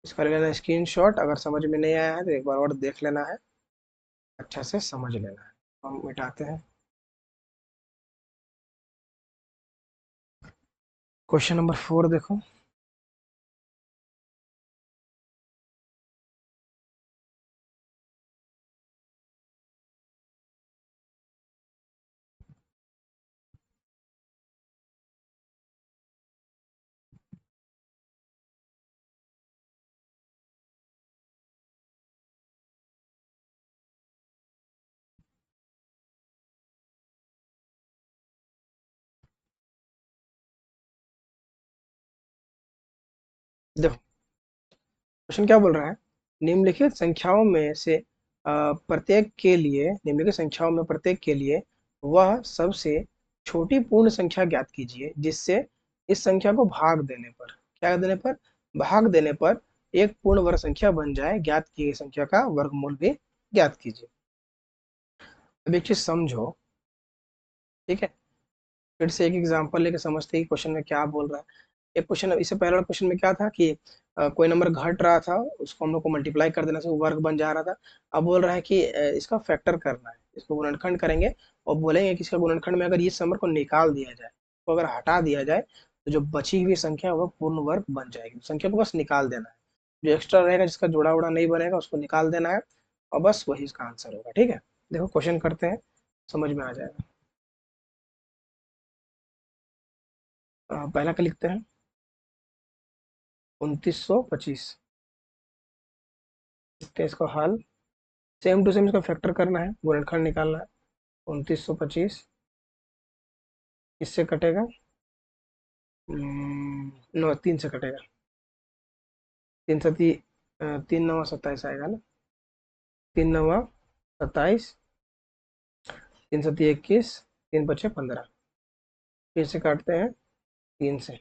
इसका ले लेना स्क्रीन शॉट, अगर समझ में नहीं आया है तो एक बार और देख लेना है, अच्छा से समझ लेना है। हम मिटाते हैं। क्वेश्चन नंबर 4 देखो। देखो क्वेश्चन क्या बोल रहा है, निम्नलिखित संख्याओं में से प्रत्येक के लिए, निम्नलिखित संख्याओं में प्रत्येक के लिए वह सबसे छोटी पूर्ण संख्या ज्ञात कीजिए जिससे इस संख्या को भाग देने पर, क्या देने पर, भाग देने पर एक पूर्ण वर्ग संख्या बन जाए, ज्ञात की गई संख्या का वर्गमूल भी ज्ञात कीजिए। अब एक चीज समझो, ठीक है, फिर से एक एग्जांपल लेके समझते हैं कि क्वेश्चन में क्या बोल रहा है। एक क्वेश्चन, इससे पहले वाला क्वेश्चन में क्या था कि कोई नंबर घट रहा था, उसको हम लोग को मल्टीप्लाई कर देने से वो वर्ग बन जा रहा था। अब बोल रहा है कि इसका फैक्टर करना है, इसको गुणनखंड करेंगे और बोलेंगे कि इसका गुणनखंड में अगर इस नंबर को निकाल दिया जाए, तो अगर हटा दिया जाए तो जो बची हुई संख्या है वो पूर्ण वर्ग बन जाएगी। संख्या को बस निकाल देना है, जो एक्स्ट्रा रहेगा जिसका जोड़ा उड़ा नहीं बनेगा उसको निकाल देना है, और बस वही इसका आंसर होगा। ठीक है, देखो क्वेश्चन करते हैं, समझ में आ जाएगा। पहला क्या लिखते हैं, 2925। इसके इसको हल, सेम टू सेम इसका फैक्टर करना है, गुणनखंड निकालना है। 2925 इससे कटेगा, 9 3 से कटेगा, 3 9 27 आएगा ना, 3 9 27, 3 7 21, 3 5 15। फिर से काटते हैं 3 से,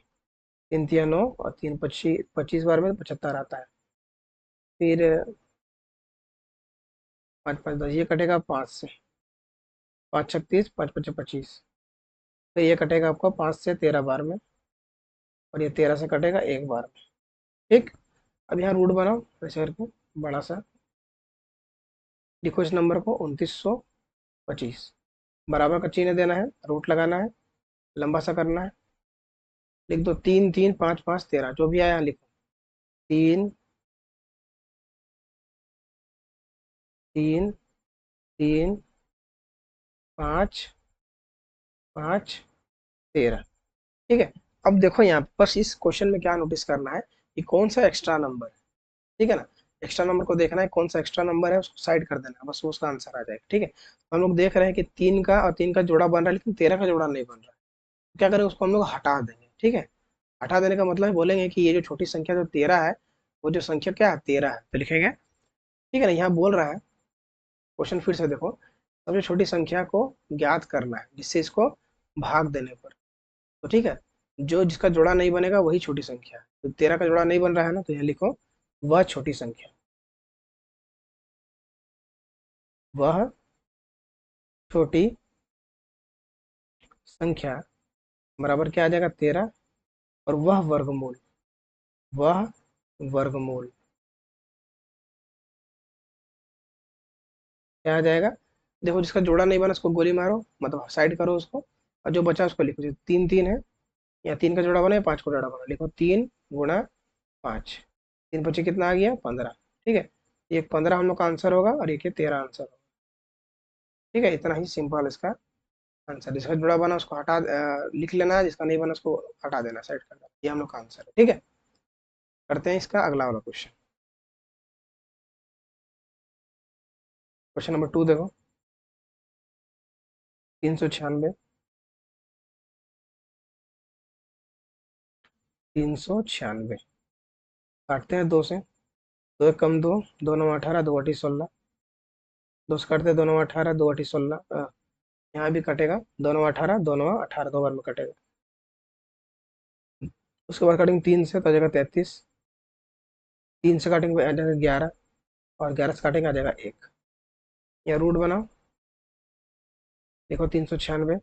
3 3 9 और 3 25, 25 बार में 75 आता है। फिर 5 5 10 ये कटेगा 5 से, 5 36, 5 5 25। तो ये कटेगा आपको 5 से 13 बार में, और ये 13 से कटेगा 1 बार में। ठीक, अब यहाँ रूट बनाओ ऐसे करके, बड़ा सा लिखो इस नंबर को 2925, बराबर का चिन्ह देना है, रूट लगाना है, लंबा सा करना है, लिख दो 3 3 5 5 13, जो भी आया यहाँ लिखो। 3 3 3 5 5 13। ठीक है, अब देखो यहाँ बस इस क्वेश्चन में क्या नोटिस करना है कि कौन सा एक्स्ट्रा नंबर है। ठीक है ना, एक्स्ट्रा नंबर को देखना है, कौन सा एक्स्ट्रा नंबर है उसको साइड कर देना है, बस उसका आंसर आ जाएगा। ठीक है, तो हम लोग देख रहे हैं कि 3 का जोड़ा बन रहा है लेकिन 13 का जोड़ा नहीं बन रहा है। क्या करेंगे, उसको हम लोग हटा देंगे। ठीक है, हटा देने का मतलब है, बोलेंगे कि ये जो छोटी संख्या जो 13 है, वो जो संख्या क्या है 13 है, तो लिखेंगे। ठीक है ना, यहाँ बोल रहा है, क्वेश्चन फिर से देखो, सबसे छोटी संख्या को ज्ञात करना है जिससे इसको भाग देने पर, तो ठीक है, जो जिसका जोड़ा नहीं बनेगा वही छोटी संख्या है। तो 13 का जोड़ा नहीं बन रहा है ना, तो यहाँ लिखो वह छोटी संख्या, वह छोटी संख्या बराबर क्या आ जाएगा 13, और वह वर्गमूल, वह वर्गमूल क्या आ जाएगा, देखो जिसका जोड़ा नहीं बना उसको गोली मारो, मतलब साइड करो उसको, और जो बचा उसको लिखो। जैसे 3 3 है, या 3 का जोड़ा बना या 5 का जोड़ा बना, लिखो 3 गुणा 5, 3 25 कितना आ गया 15। ठीक है, एक 15 हम लोग का आंसर होगा और एक ये 13 आंसर होगा। ठीक है, इतना ही सिंपल इसका आंसर, जिसका जुड़ा बना उसको लिख लेना है, जिसका नहीं बना उसको हटा देना, साइड कर देना, ये हम लोग का आंसर है। ठीक है, करते हैं इसका अगला वाला क्वेश्चन। क्वेश्चन नंबर 2 देखो, 396, 396 काटते हैं 2 से, 2 1 कम 2, 2 9 18, 2 8 16, 2 से काटते हैं 2 9 18, 2 8 16, यहाँ भी कटेगा 2 9 18, 2 9 18, 2 बार में कटेगा। उसके बाद काटेंगे 3 से, तो आ जाएगा 33, 3 से काटेंगे आ जाएगा 11, और 11 से काटेंगे आ जाएगा 1। या रूट बनाओ, देखो 396,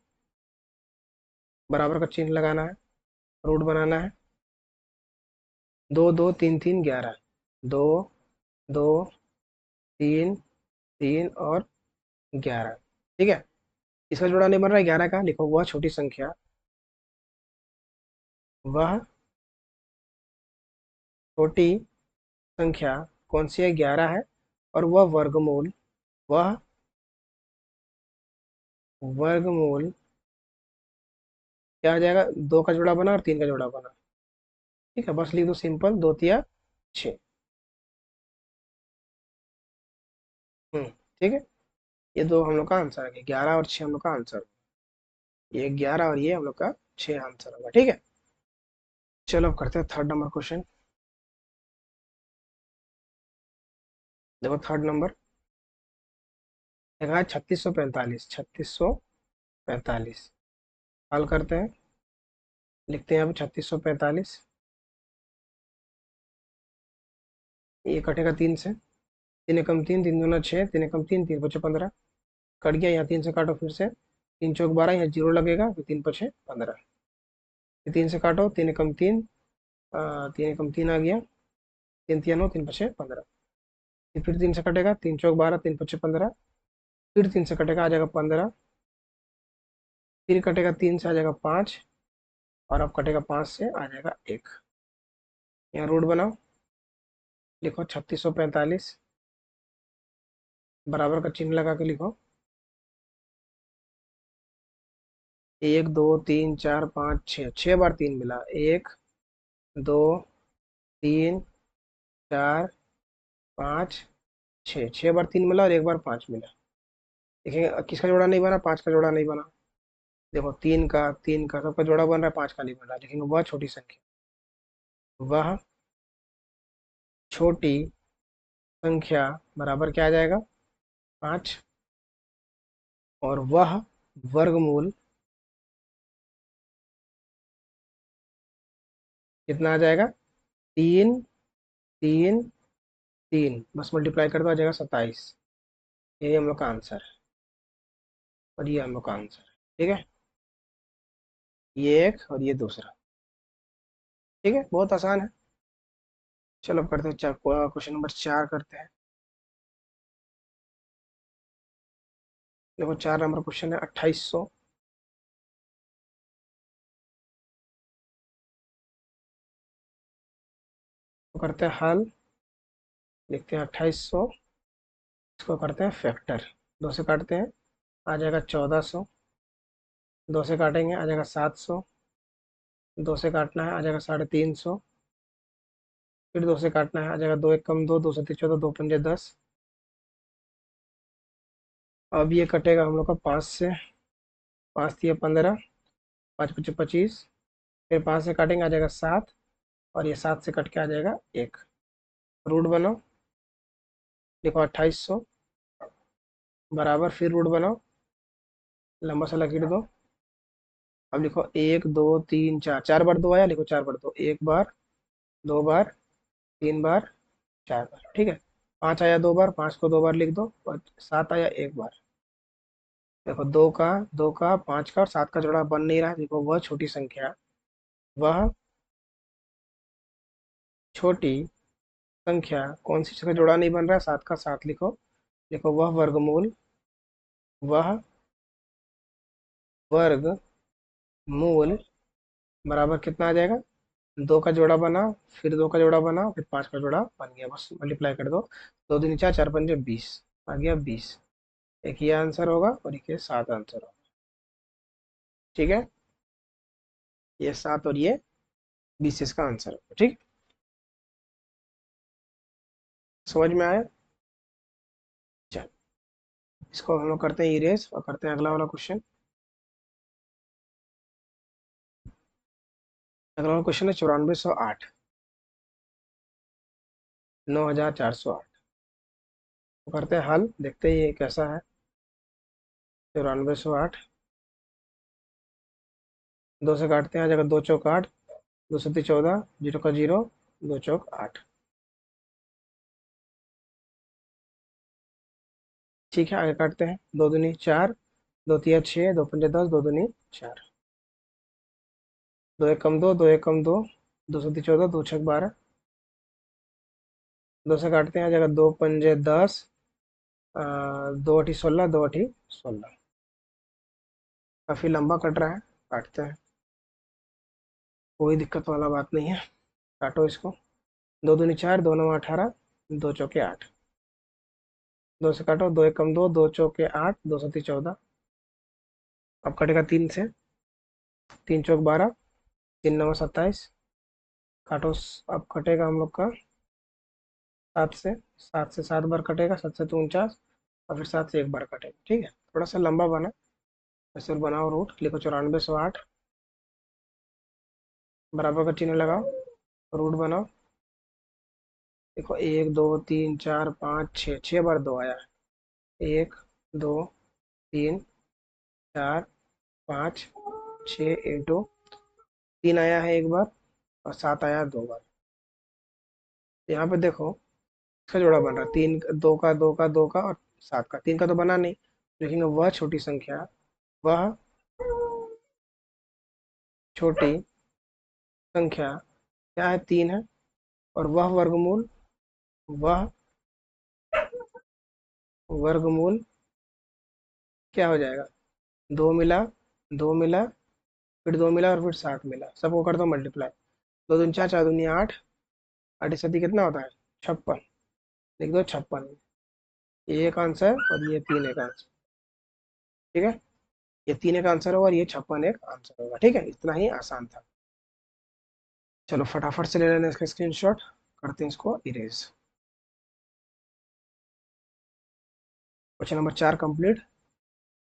बराबर का चिन्ह लगाना है, रूट बनाना है, 2 2 3 3 11, 2 2 3 3 और 11। ठीक है, इसका जोड़ा नहीं बन रहा है 11 का, लिखो वह छोटी संख्या, वह छोटी संख्या कौन सी है 11 है, और वह वर्गमूल, वह वर्गमूल क्या आ जाएगा, 2 का जोड़ा बना और 3 का जोड़ा बना। ठीक है, बस लिख दो सिंपल, 2 तिया 6। ठीक है, ये दो हम लोग का आंसर है, 11 और 6 हम लोग का आंसर, ये 11 और ये हम लोग का 6 आंसर होगा। ठीक है, चलो अब करते हैं थर्ड नंबर क्वेश्चन। देखो थर्ड नंबर देखा है 3645, 3645 हल करते हैं। लिखते हैं यहाँ पे 3645। ये कटेगा तीन से, तीन एकम तीन, तीन दूना छः, तीन एकम तीन, तीन पचे 15। कट गया, यहाँ तीन से काटो फिर से, तीन चौक 12, यहाँ जीरो लगेगा, फिर तीन पचे 15। फिर तीन से काटो, तीन एकम तीन, तीन एकम तीन आ गया, तीन तिया नौ, तीन पचे 15। फिर तीन से कटेगा, तीन चौक 12, तीन पचे 15। फिर तीन से कटेगा, आ जाएगा 15। फिर कटेगा तीन से, आ जाएगा 5। और अब कटेगा 5 से, आ जाएगा 1। यहाँ रूट बनाओ, लिखो 3645, बराबर का चिन्ह लगा के लिखो। एक दो तीन चार पाँच छः, 6 बार तीन मिला, एक दो तीन चार पाँच छः, 6 बार तीन मिला और एक बार पाँच मिला। देखेंगे किसका जोड़ा नहीं बना, पाँच का जोड़ा नहीं बना। देखो तीन का सबका जोड़ा बन रहा है, पाँच का नहीं बन रहा। देखेंगे वह छोटी संख्या, वह छोटी संख्या बराबर क्या आ जाएगा, पाँच। और वह वर्गमूल कितना आ जाएगा, तीन तीन तीन, बस मल्टीप्लाई कर दो, आ जाएगा 27। ये हम लोग का आंसर है, और ये हम लोग का आंसर है। ठीक है, ये एक और ये दूसरा। ठीक है, बहुत आसान है। चलो अब करते हैं क्वेश्चन नंबर 4 करते हैं। देखो 4 नंबर क्वेश्चन है 2800। तो करते हैं हल, लिखते हैं 2800। इसको करते हैं फैक्टर, दो से काटते हैं, आ जाएगा 1400। दो से काटेंगे, आ जाएगा 700। दो से काटना है, आ जाएगा 350। फिर दो से काटना है, आ जाएगा दो एक कम दो, दो सत्ती 14, दो पंजे 10। अब ये कटेगा हम लोग का पाँच से, पाँच दिए 15, पाँच पच्चीस 25। फिर पाँच से काटेंगे, आ जाएगा 7। और ये 7 से कट के आ जाएगा 1। रूट बनाओ, लिखो 2800, बराबर फिर रूट बनाओ, लंबा सा लकीर दो। अब लिखो एक दो तीन चार, 4 बार दो आया, लिखो 4 बार दो, एक बार, दो बार, तीन बार, 4 बार। ठीक है, पाँच आया 2 बार, पाँच को 2 बार लिख दो, और सात आया 1 बार। देखो दो का पाँच का और सात का जोड़ा बन नहीं रहा है। देखो वह छोटी संख्या, वह छोटी संख्या कौन सी, इसका जोड़ा नहीं बन रहा है, सात का सात लिखो। देखो वह वर्गमूल, वह वर्गमूल बराबर कितना आ जाएगा, दो का जोड़ा बना, फिर दो का जोड़ा बना, फिर पांच का जोड़ा बन गया, बस मल्टीप्लाई कर दो। दो दूनी चार, चार पंजे 20, आ गया 20। एक ये आंसर होगा और एक ये सात आंसर होगा। ठीक है, ये सात और ये 20 इसका आंसर होगा। ठीक, समझ में आया। चल, इसको हम लोग करते हैं इरेज और करते हैं अगला वाला क्वेश्चन। अगला वाला क्वेश्चन है 9408, 9408। तो करते हैं हल, देखते हैं ये कैसा है। 9408, दो से काटते हैं, आ जाएगा दो चौक आठ, दो सत्ती 14, जीरो का जीरो, दो चौक 8। ठीक है, आगे काटते हैं, दो दूनी चार, दो तिया 6, दो पंजे 10, दो दूनी 4। दो एक कम दो, दो एक कम दो, दो सत्ती 14, दो छक 12। दो से काटते हैं, आ जाएगा दो पंजे 10, दो अठी 16, दो अठी 16। काफी लंबा कट रहा है, काटते हैं, कोई दिक्कत वाला बात नहीं है। काटो इसको, दो दूनी चार, दो नौ 18, दो चौके 8। दो से काटो, दो एक कम दो, दो चौके 8, दो सत्ती 14। अब कटेगा तीन से, तीन चौक 12, तीन नौ 27। काटो अब कटेगा हम लोग का सात से, सात से 7 बार कटेगा, सात से तो 49। और फिर सात से एक बार कटेगा। ठीक है, थोड़ा सा लंबा बना, ऐसे बनाओ रूट, लिखो 9408, बराबर का चिन्ह लगाओ, रूट बनाओ। देखो 1 2 3 4 5 6, 6 बार 2 आया है। 1 2 3 4 5 6 इंटू 3 आया है एक बार, और 7 आया 2 बार। यहाँ पे देखो इसका जोड़ा बन रहा है, 3 2 का 2 का 2 का और 7 का। 3 का तो बना नहीं, लेकिन वह छोटी संख्या, वह छोटी संख्या क्या है, 3 है। और वह वर्गमूल क्या हो जाएगा, 2 मिला, 2 मिला, फिर 2 मिला और फिर 7 मिला, सबको कर दो मल्टीप्लाई। 2 दूनी 4, 4 दूनी 8, 8 कितना होता है, 56। लिख दो 56, ये एक आंसर और ये 3 एक आंसर। ठीक है, ये 3 एक आंसर होगा और ये 56 एक आंसर होगा। ठीक है, इतना ही आसान था। चलो फटाफट से ले लेना इसका स्क्रीनशॉट, करते हैं इसको इरेज। Question number 4 complete.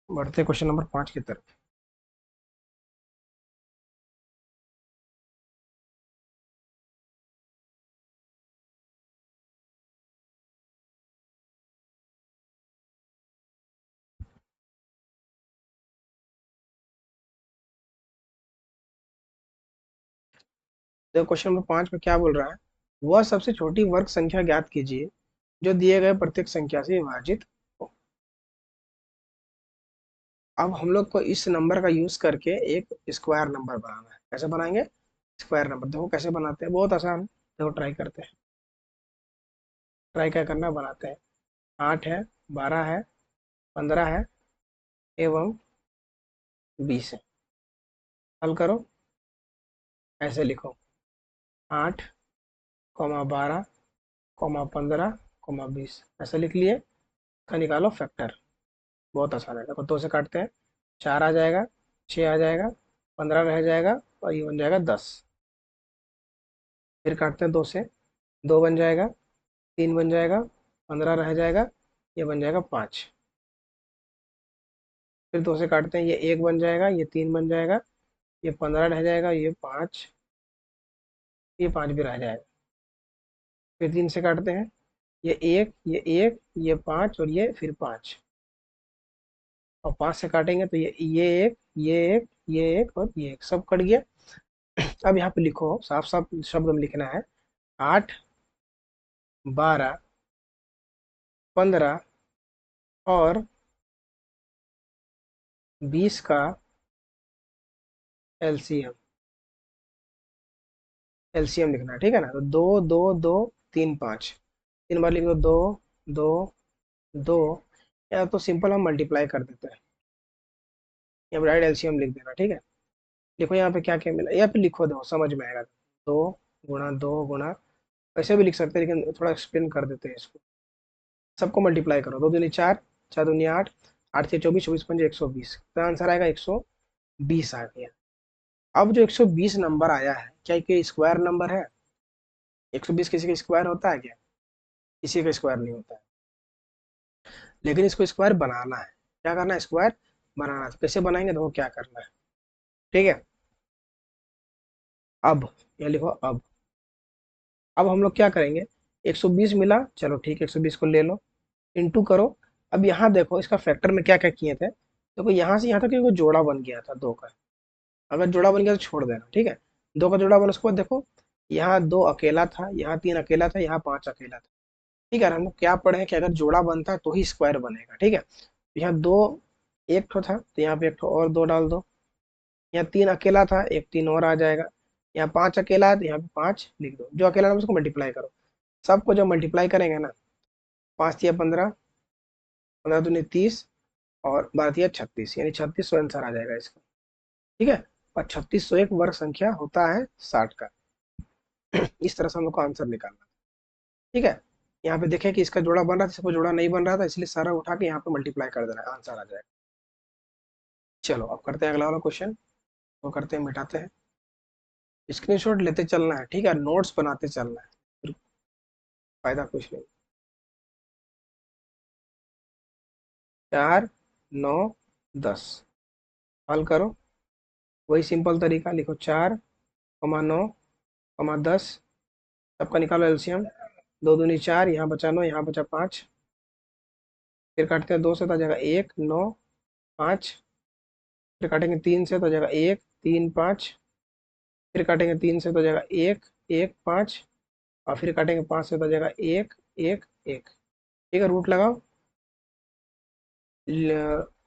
बढ़ते क्वेश्चन नंबर 5 की तरफ। देखो क्वेश्चन नंबर 5 में क्या बोल रहा है, वह सबसे छोटी वर्ग संख्या ज्ञात कीजिए जो दिए गए प्रत्येक संख्या से विभाजित हो। अब हम लोग को इस नंबर का यूज करके एक स्क्वायर नंबर बनाना है। कैसे बनाएंगे स्क्वायर नंबर, देखो कैसे बनाते हैं, बहुत आसान है। देखो ट्राई करते हैं, ट्राई क्या करना, बनाते हैं। 8 है, 12 है, 15 है एवं 20 है। हल करो, ऐसे लिखो, 8 12 15 20, ऐसे लिख लिए। का निकालो फैक्टर, बहुत आसान है। देखो 2 से काटते हैं, 4 आ जाएगा, 6 आ जाएगा, 15 रह जाएगा और ये बन जाएगा 10। फिर काटते हैं 2 से, 2 बन जाएगा, 3 बन जाएगा, 15 रह जाएगा, ये बन जाएगा 5। फिर 2 से काटते हैं, ये 1 बन जाएगा, ये 3 बन जाएगा, ये 15 रह जाएगा, ये 5, ये 5 भी रह जाएगा। फिर 3 से काटते हैं, ये 5 और ये फिर 5। और 5 से काटेंगे तो ये एक, ये एक और ये एक, सब कट गया। अब यहाँ पे लिखो, साफ साफ शब्द में लिखना है, 8 12 15 और 20 का एलसीएम, एलसीएम लिखना है। ठीक है ना, तो 2 2 2 3 5, 3 बार लिख दो, 2 2 2। या तो सिंपल हम मल्टीप्लाई कर देते हैं, या डायरेक्ट एलसीएम लिख देना। ठीक है, देखो यहाँ पे क्या क्या मिला, यहाँ पे लिखो, दो समझ में आएगा। 2 गुणा 2 गुणा, ऐसे भी लिख सकते हैं, लेकिन थोड़ा एक्सप्लेन कर देते हैं इसको। सबको मल्टीप्लाई करो, 2 दूनी 4, 4 दूनी 8, 8 से 24, 24 पंजे 120, तो आंसर आएगा 120 आ गया। अब जो 120 नंबर आया है, क्या ये स्क्वायर नंबर है? 120 किसी का स्क्वायर होता है क्या? किसी का स्क्वायर नहीं होता है। लेकिन इसको स्क्वायर बनाना है, क्या करना है, स्क्वायर बनाना है। तो कैसे बनाएंगे, देखो क्या करना है। ठीक है, अब ये लिखो, अब हम लोग क्या करेंगे, 120 मिला, चलो ठीक है, 120 को ले लो, इंटू करो। अब यहाँ देखो इसका फैक्टर में क्या क्या किए थे, देखो यहाँ से यहाँ तक एक जोड़ा बन गया था 2 का। अगर जोड़ा बन गया तो छोड़ देना। ठीक है, 2 का जोड़ा बना, उसके बाद देखो यहाँ 2 अकेला था, यहाँ 3 अकेला था, यहाँ 5 अकेला था। ठीक है, हम लोग क्या पढ़े हैं कि अगर जोड़ा बनता है तो ही स्क्वायर बनेगा। ठीक है, तो यहाँ 2 एक ठो था, तो यहाँ पे एक ठो और 2 डाल दो। यहाँ 3 अकेला था, एक 3 और आ जाएगा। यहाँ 5 अकेला है, तो यहाँ पे 5 लिख दो। जो अकेला था उसको मल्टीप्लाई करो। सबको जब मल्टीप्लाई करेंगे ना, 5 या 15, 15 दूनी 30 और 12 या 36, यानी 3600 आंसर आ जाएगा इसका। ठीक है, और 3600 एक वर्ग संख्या होता है 60 का। इस तरह से हम लोग को आंसर निकालना। ठीक है, यहाँ पे देखें कि इसका जोड़ा बन रहा था, इसको जोड़ा नहीं बन रहा था, इसलिए सारा उठा के यहाँ पे मल्टीप्लाई कर देना है, आंसर आ जाएगा। चलो अब करते हैं अगला वाला क्वेश्चन, वो करते हैं, मिटाते हैं। स्क्रीनशॉट लेते चलना है, ठीक है, नोट्स बनाते चलना है, फिर फायदा कुछ नहीं। 4 9 10, हल करो, वही सिंपल तरीका, लिखो 4 9 10, सबका निकालो एलसीएम। दो दूनी 4, यहाँ बचा 9, यहाँ बचा 5। फिर काटते हैं 2 से तो आ जाएगा 1 9 5। फिर काटेंगे 3 से तो आ जाएगा 1 3 5। फिर काटेंगे 3 से तो आ जाएगा 1 1 5। और फिर काटेंगे 5 से तो आ जाएगा 1 1 1। ठीक है, रूट लगाओ।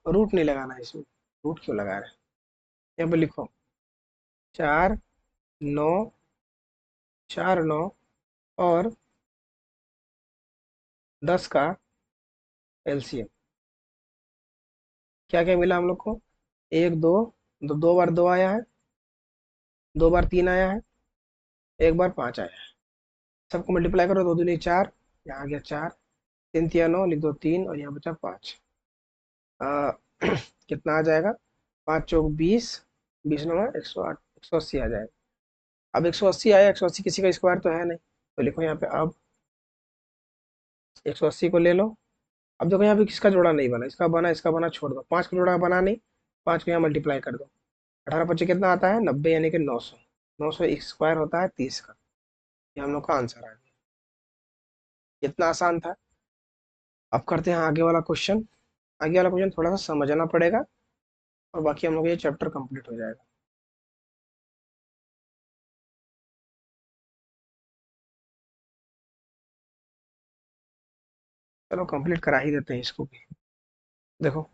रूट नहीं लगाना है इसमें। रूट क्यों लगा रहे हैं? यहाँ पे लिखो 4 9, 4 9 और 10 का एलसीएम। क्या क्या मिला हम लोग को? एक दो, दो बार 2 आया है, 2 बार 3 आया है, एक बार 5 आया है। सबको मल्टीप्लाई करो, दो दूनी 4, यहाँ आ गया 4, 3 तिया 9, लिख दो 3 और यहाँ बचा 5। कितना आ जाएगा? 5 चौक 20, 20 नवा 108, 180 आ जाएगा। अब 180 आया, 180 किसी का स्क्वायर तो है नहीं, तो लिखो यहाँ पे अब 180 को ले लो। अब देखो यहाँ पे किसका जोड़ा नहीं बना, इसका बना, इसका बना, छोड़ दो। 5 का जोड़ा बना नहीं, 5 को यहाँ मल्टीप्लाई कर दो। 18 25 कितना आता है? 90, यानी कि 900। 900 स्क्वायर होता है 30 का। ये हम लोग का आंसर आ गया। कितना आसान था। अब करते हैं आगे वाला क्वेश्चन। आगे वाला क्वेश्चन थोड़ा सा समझना पड़ेगा, और बाकी हम लोग ये चैप्टर कंप्लीट हो जाएगा। चलो कंप्लीट करा ही देते हैं इसको भी। देखो,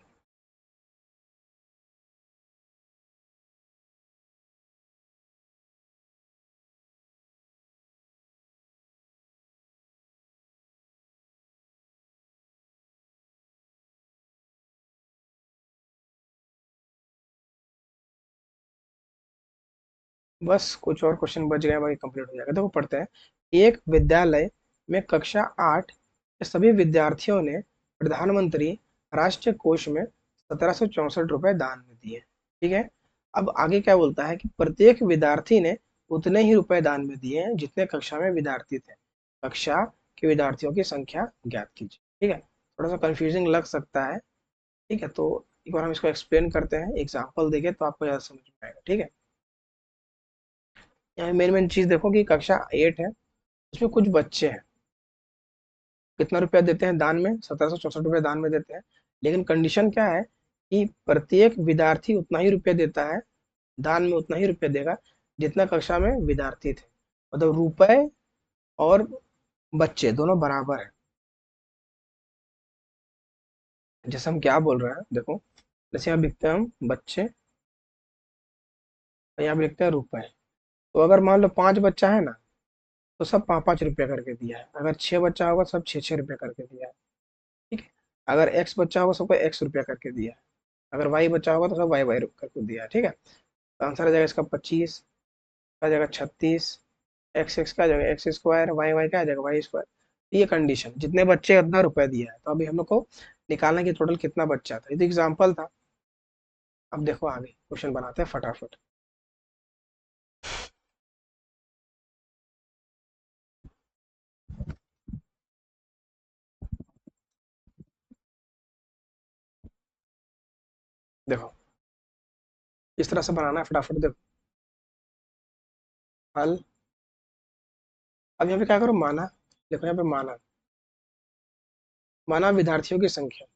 बस कुछ और क्वेश्चन बच गए, बाकी कंप्लीट हो जाएगा। देखो पढ़ते हैं। एक विद्यालय में कक्षा 8 के सभी विद्यार्थियों ने प्रधानमंत्री राष्ट्रीय कोष में 1764 रुपए दान में दिए। ठीक है। अब आगे क्या बोलता है कि प्रत्येक विद्यार्थी ने उतने ही रुपए दान में दिए हैं जितने कक्षा में विद्यार्थी थे। कक्षा के विद्यार्थियों की संख्या ज्ञात कीजिए। ठीक है, थोड़ा सा कंफ्यूजिंग लग सकता है। ठीक है, तो एक बार हम इसको एक्सप्लेन करते हैं, एग्जाम्पल देके तो आपको ज्यादा समझ में आएगा। ठीक है, यहाँ मेन मेन चीज देखो कि कक्षा 8 है, उसमें कुछ बच्चे हैं। कितना रुपया देते हैं दान में? 1764 रुपये दान में देते हैं। लेकिन कंडीशन क्या है कि प्रत्येक विद्यार्थी उतना ही रुपया देता है, दान में उतना ही रुपया देगा जितना कक्षा में विद्यार्थी थे। मतलब रुपए और बच्चे दोनों बराबर है। जैसे हम क्या बोल रहे हैं, देखो, जैसे यहाँ लिखते हैं हम बच्चे, और यहाँ पे लिखते हैं रुपए। तो अगर मान लो 5 बच्चा है ना, तो सब 5 5 रुपया करके दिया है। अगर 6 बच्चा होगा, सब 6 6 रुपया करके दिया है। ठीक है। अगर एक्स बच्चा होगा, सबको x रुपया करके दिया है। अगर वाई बच्चा होगा तो सब वाई वाई करके दिया है। ठीक है, तो आंसर आ जाएगा इसका 25, आ जाएगा 36। एक्स एक्स का आ जाएगा एक्स स्क्वायर, वाई वाई का आ जाएगा वाई स्क्वायर। ये कंडीशन, जितने बच्चे उतना रुपया दिया है। तो अभी हम लोग को निकालना कि टोटल कितना बच्चा था। ये तो एग्जाम्पल था। अब देखो आगे क्वेश्चन बनाते हैं फटाफट। देखो इस तरह से बनाना है, फटाफट देखो। हल। अब यहाँ पे क्या करो, माना। देखो यहाँ पे माना, माना विद्यार्थियों की संख्या,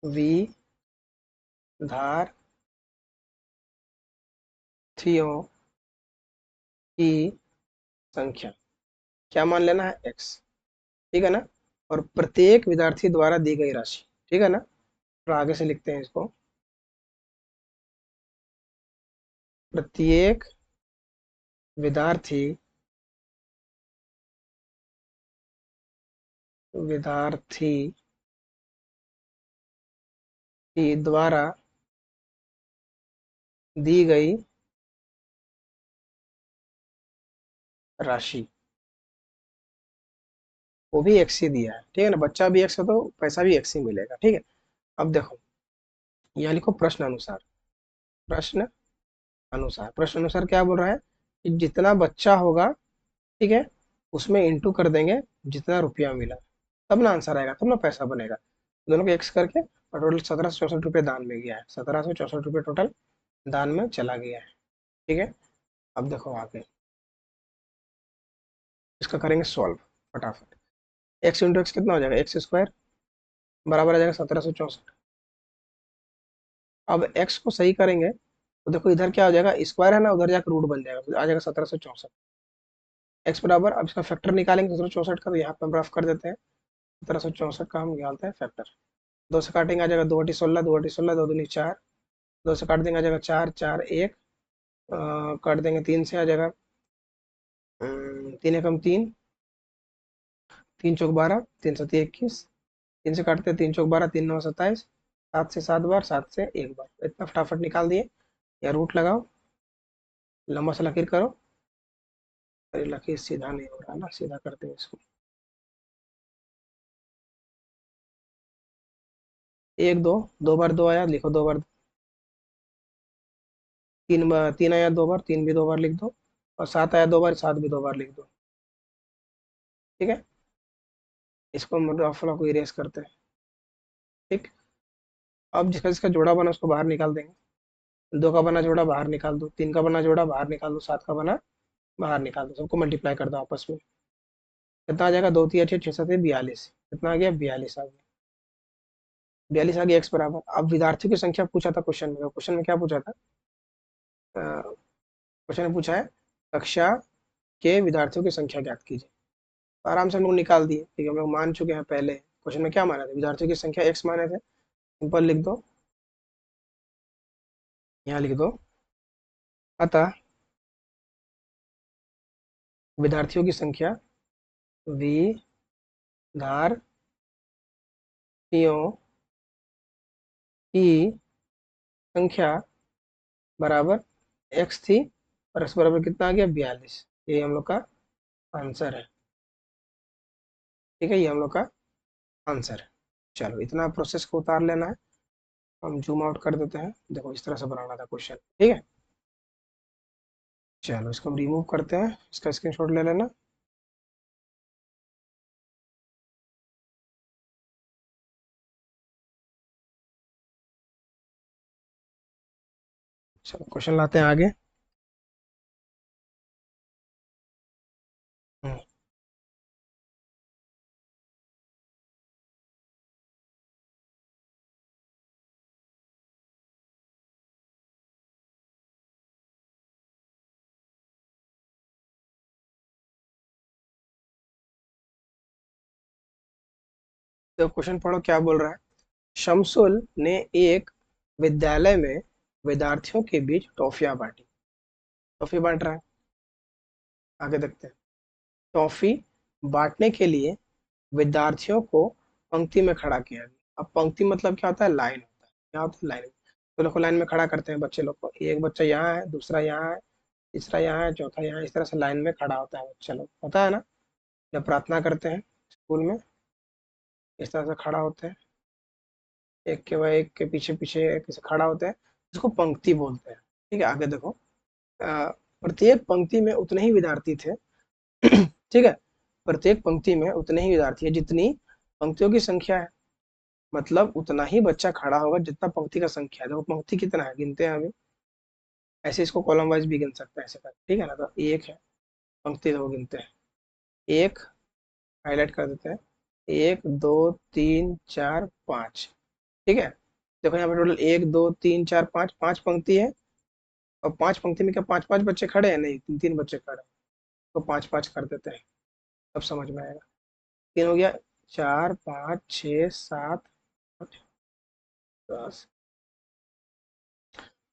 विद्यार्थियों की संख्या, क्या मान लेना है? एक्स। ठीक है ना। और प्रत्येक विद्यार्थी द्वारा दी गई राशि। ठीक है ना। तो आगे से लिखते हैं इसको। प्रत्येक विद्यार्थी विद्यार्थी की द्वारा दी गई राशि, वो भी एक्स ही दिया है। ठीक है ना, बच्चा भी एक्स है तो पैसा भी एक्स ही मिलेगा। ठीक है। अब देखो, यहाँ लिखो प्रश्न अनुसार। प्रश्न अनुसार, प्रश्न अनुसार क्या बोल रहा है कि जितना बच्चा होगा, ठीक है, उसमें इंटू कर देंगे जितना रुपया मिला, तब ना आंसर आएगा, तब ना पैसा बनेगा। दोनों को एक्स करके, और टोटल 1764 रुपये दान में गया है। 1764 रुपये टोटल दान में चला गया है। ठीक है। अब देखो आगे इसका करेंगे सॉल्व फटाफट। एक्स इंटू एक्स कितना हो जाएगा, एक्स स्क्वायर बराबर आ जाएगा 1764। अब एक्स को सही करेंगे तो देखो इधर क्या हो जाएगा, स्क्वायर है ना, उधर जाकर रूट बन जाएगा, तो आ जाएगा 1764। एक्स बराबर, अब इसका फैक्टर निकालेंगे 1764 का, तो यहाँ पे हम रफ कर देते हैं। 1764 का हम निकालते हैं फैक्टर। दो से काटेंगे आ जाएगा 2 बटे 16, 2 बटे 16, दो दूनी 4, दो से काट देंगे आ जाएगा 4, 4 1, काट देंगे 3 से आ जाएगा 3 एकम 3, 3 चौक 12, 3 7 21, 3 से काटते हैं 3 चौक 12, 3 9 27, 7 से 7 बार, 7 से 1 बार, इतना फटाफट निकाल दिए। या रूट लगाओ, लंबा सा लकीर करो। अरे लकीर सीधा नहीं हो रहा ना, सीधा करते हैं इसको। एक दो, 2 बार 2 आया, लिखो 2 बार। 3 बार 3 आया 2 बार, 3 भी 2 बार लिख दो। और 7 आया 2 बार, 7 भी 2 बार लिख दो। ठीक है, इसको हम रफ को इरेज करते हैं। ठीक, अब जिसका जिसका जोड़ा बना उसको बाहर निकाल देंगे। 2 का बना जोड़ा बाहर निकाल दो, 3 का बना जोड़ा बाहर निकाल दो, 7 का बना बाहर निकाल दो, सबको मल्टीप्लाई कर दो आपस में। कितना आ जाएगा, 2 3 6 6 7 42, कितना आ गया, 42 आ गया। 42 आ गया एक्स बराबर। अब विद्यार्थियों की संख्या पूछा था क्वेश्चन में, क्वेश्चन में क्या पूछा था, क्वेश्चन में पूछा है कक्षा के विद्यार्थियों की संख्या ज्ञात कीजिए। तो आराम से हम लोग निकाल दिए, ठीक है, हम लोग मान चुके हैं पहले। क्वेश्चन में क्या माना था, विद्यार्थियों की संख्या एक्स माने थे। सिंपल लिख दो, यहाँ लिख दो, अतः विद्यार्थियों की संख्या विद्यार्थियों की संख्या बराबर एक्स थी, और एक्स बराबर कितना आ गया, 42। ये हम लोग का आंसर है। ठीक है, ये हम लोग का आंसर है। चलो इतना प्रोसेस को उतार लेना है। हम जूम आउट कर देते हैं, देखो इस तरह से बनाना था क्वेश्चन। ठीक है, चलो इसको हम रिमूव करते हैं, इसका स्क्रीनशॉट ले लेना। चलो क्वेश्चन लाते हैं आगे। हम्म, तो क्वेश्चन पढ़ो क्या बोल रहा है। शमसुल ने एक विद्यालय में विद्यार्थियों के बीच टॉफियां बांटी। टॉफी बांट रहा है, आगे देखते हैं। टॉफी बांटने के लिए विद्यार्थियों को पंक्ति में खड़ा किया गया। अब पंक्ति मतलब क्या होता है, लाइन होता है। क्या होता है, लाइन। तो लोग को लाइन में खड़ा करते हैं बच्चे लोग को, एक बच्चा यहाँ है, दूसरा यहाँ है, तीसरा यहाँ है, चौथा यहाँ है, इस तरह से लाइन में खड़ा होता है बच्चा लोग, पता है ना। जब प्रार्थना करते हैं स्कूल में, इस तरह से खड़ा होते हैं, एक के बाद एक के पीछे पीछे एक से खड़ा होते हैं, इसको पंक्ति बोलते हैं। ठीक है, आगे देखो। प्रत्येक पंक्ति में उतने ही विद्यार्थी थे। ठीक है, प्रत्येक पंक्ति में उतने ही विद्यार्थी है जितनी पंक्तियों की संख्या है। मतलब उतना ही बच्चा खड़ा होगा जितना पंक्ति का संख्या है। देखो पंक्ति कितना है, गिनते हैं अभी। ऐसे इसको कॉलम वाइज भी गिन सकते हैं, ऐसे कर, ठीक है ना। तो एक है, पंक्ति दो गिनते हैं। एक, हाईलाइट कर देते हैं, 1 2 3 4 5। ठीक है, देखो यहाँ पे टोटल 1 2 3 4 5, 5 पंक्ति है। और 5 पंक्ति में क्या पांच पांच बच्चे खड़े हैं, नहीं, 3 3 बच्चे खड़े हैं। तो 5 5 कर देते हैं, तब समझ में आएगा। 3 हो गया, 4 5 6 7 8 10।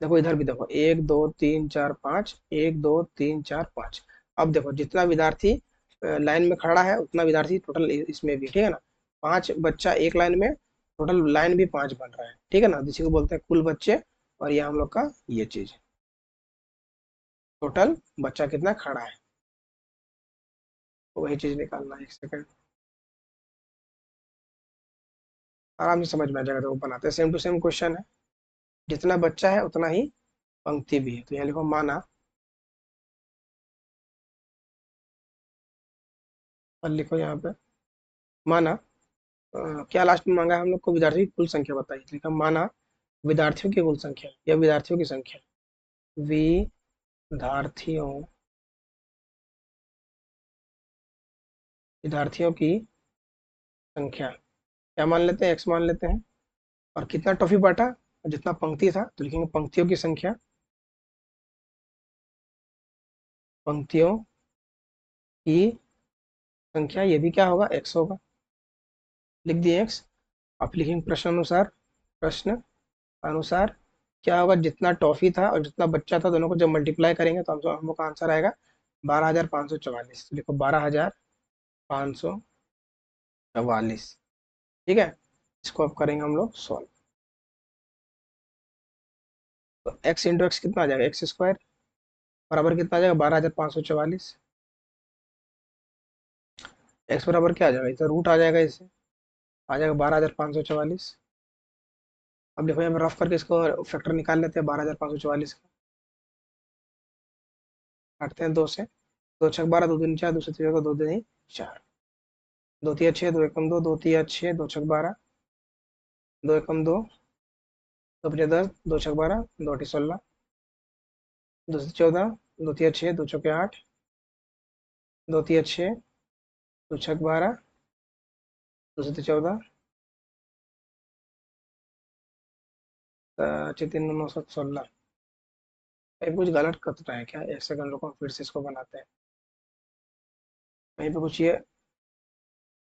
देखो इधर भी देखो, 1 2 3 4 5, 1 2 3 4 5। अब देखो जितना विद्यार्थी लाइन में खड़ा है उतना विद्यार्थी टोटल इसमें भी, ठीक है ना। 5 बच्चा एक लाइन में, टोटल लाइन भी 5 बन रहा है, ठीक है ना। इसी को बोलते हैं कुल बच्चे। और ये हम लोग का ये चीज, टोटल बच्चा कितना खड़ा है, तो वही चीज निकालना है। 1 सेकंड, आराम से समझ में आ जाएगा। तो वो बनाते हैं, सेम टू सेम क्वेश्चन है। जितना बच्चा है उतना ही पंक्ति भी है। तो यहाँ लिखो माना, और लिखो यहाँ पे माना, क्या लास्ट में मांगा है हम लोग को, विद्यार्थी की कुल संख्या बताइए। लिखा माना विद्यार्थियों की कुल संख्या या विद्यार्थियों की संख्या, विद्यार्थियों विद्यार्थियों की संख्या क्या मान लेते हैं, एक्स मान लेते हैं। और कितना टॉफी बांटा, जितना पंक्ति था तो लिखेंगे पंक्तियों की संख्या। पंक्तियों की संख्या, ये भी क्या होगा, एक्स होगा। लिख दिए एक्स। अब लिखेंगे प्रश्न अनुसार। प्रश्न अनुसार क्या होगा, जितना टॉफी था और जितना बच्चा था दोनों को जब मल्टीप्लाई करेंगे तो हम लोग का आंसर आएगा 12,544। लिखो 12,544। ठीक है, इसको अब करेंगे हम लोग सॉल्व। तो एक्स इंटू एक्स कितना आ जाएगा, एक्स स्क्वायर बराबर कितना आ जाएगा, 12,544। एक्स बराबर क्या आ जाएगा, इधर रूट आ जाएगा, इससे आ जाएगा 12,544। अब देखो यहाँ रफ करके इसको फैक्टर निकाल लेते हैं 12,544 का। काटते हैं दो से, दो छक 12, दो दिन 4, दो से 3 दो दिन 4, दो तिया 6, दो एकम 2, दो तिया 6, दो छक 12, दो एकम 2, दो पचे 10, दो छक 12, दो अठी 16, दो से 14, दो तिया 6, दो चौके 8, दो तिया 6, दो छक 12, दो से 14, अच्छे 3 9 7 16। कहीं कुछ गलत करता है क्या, एक सेकंड रुको, फिर से इसको बनाते हैं। कहीं पे कुछ ये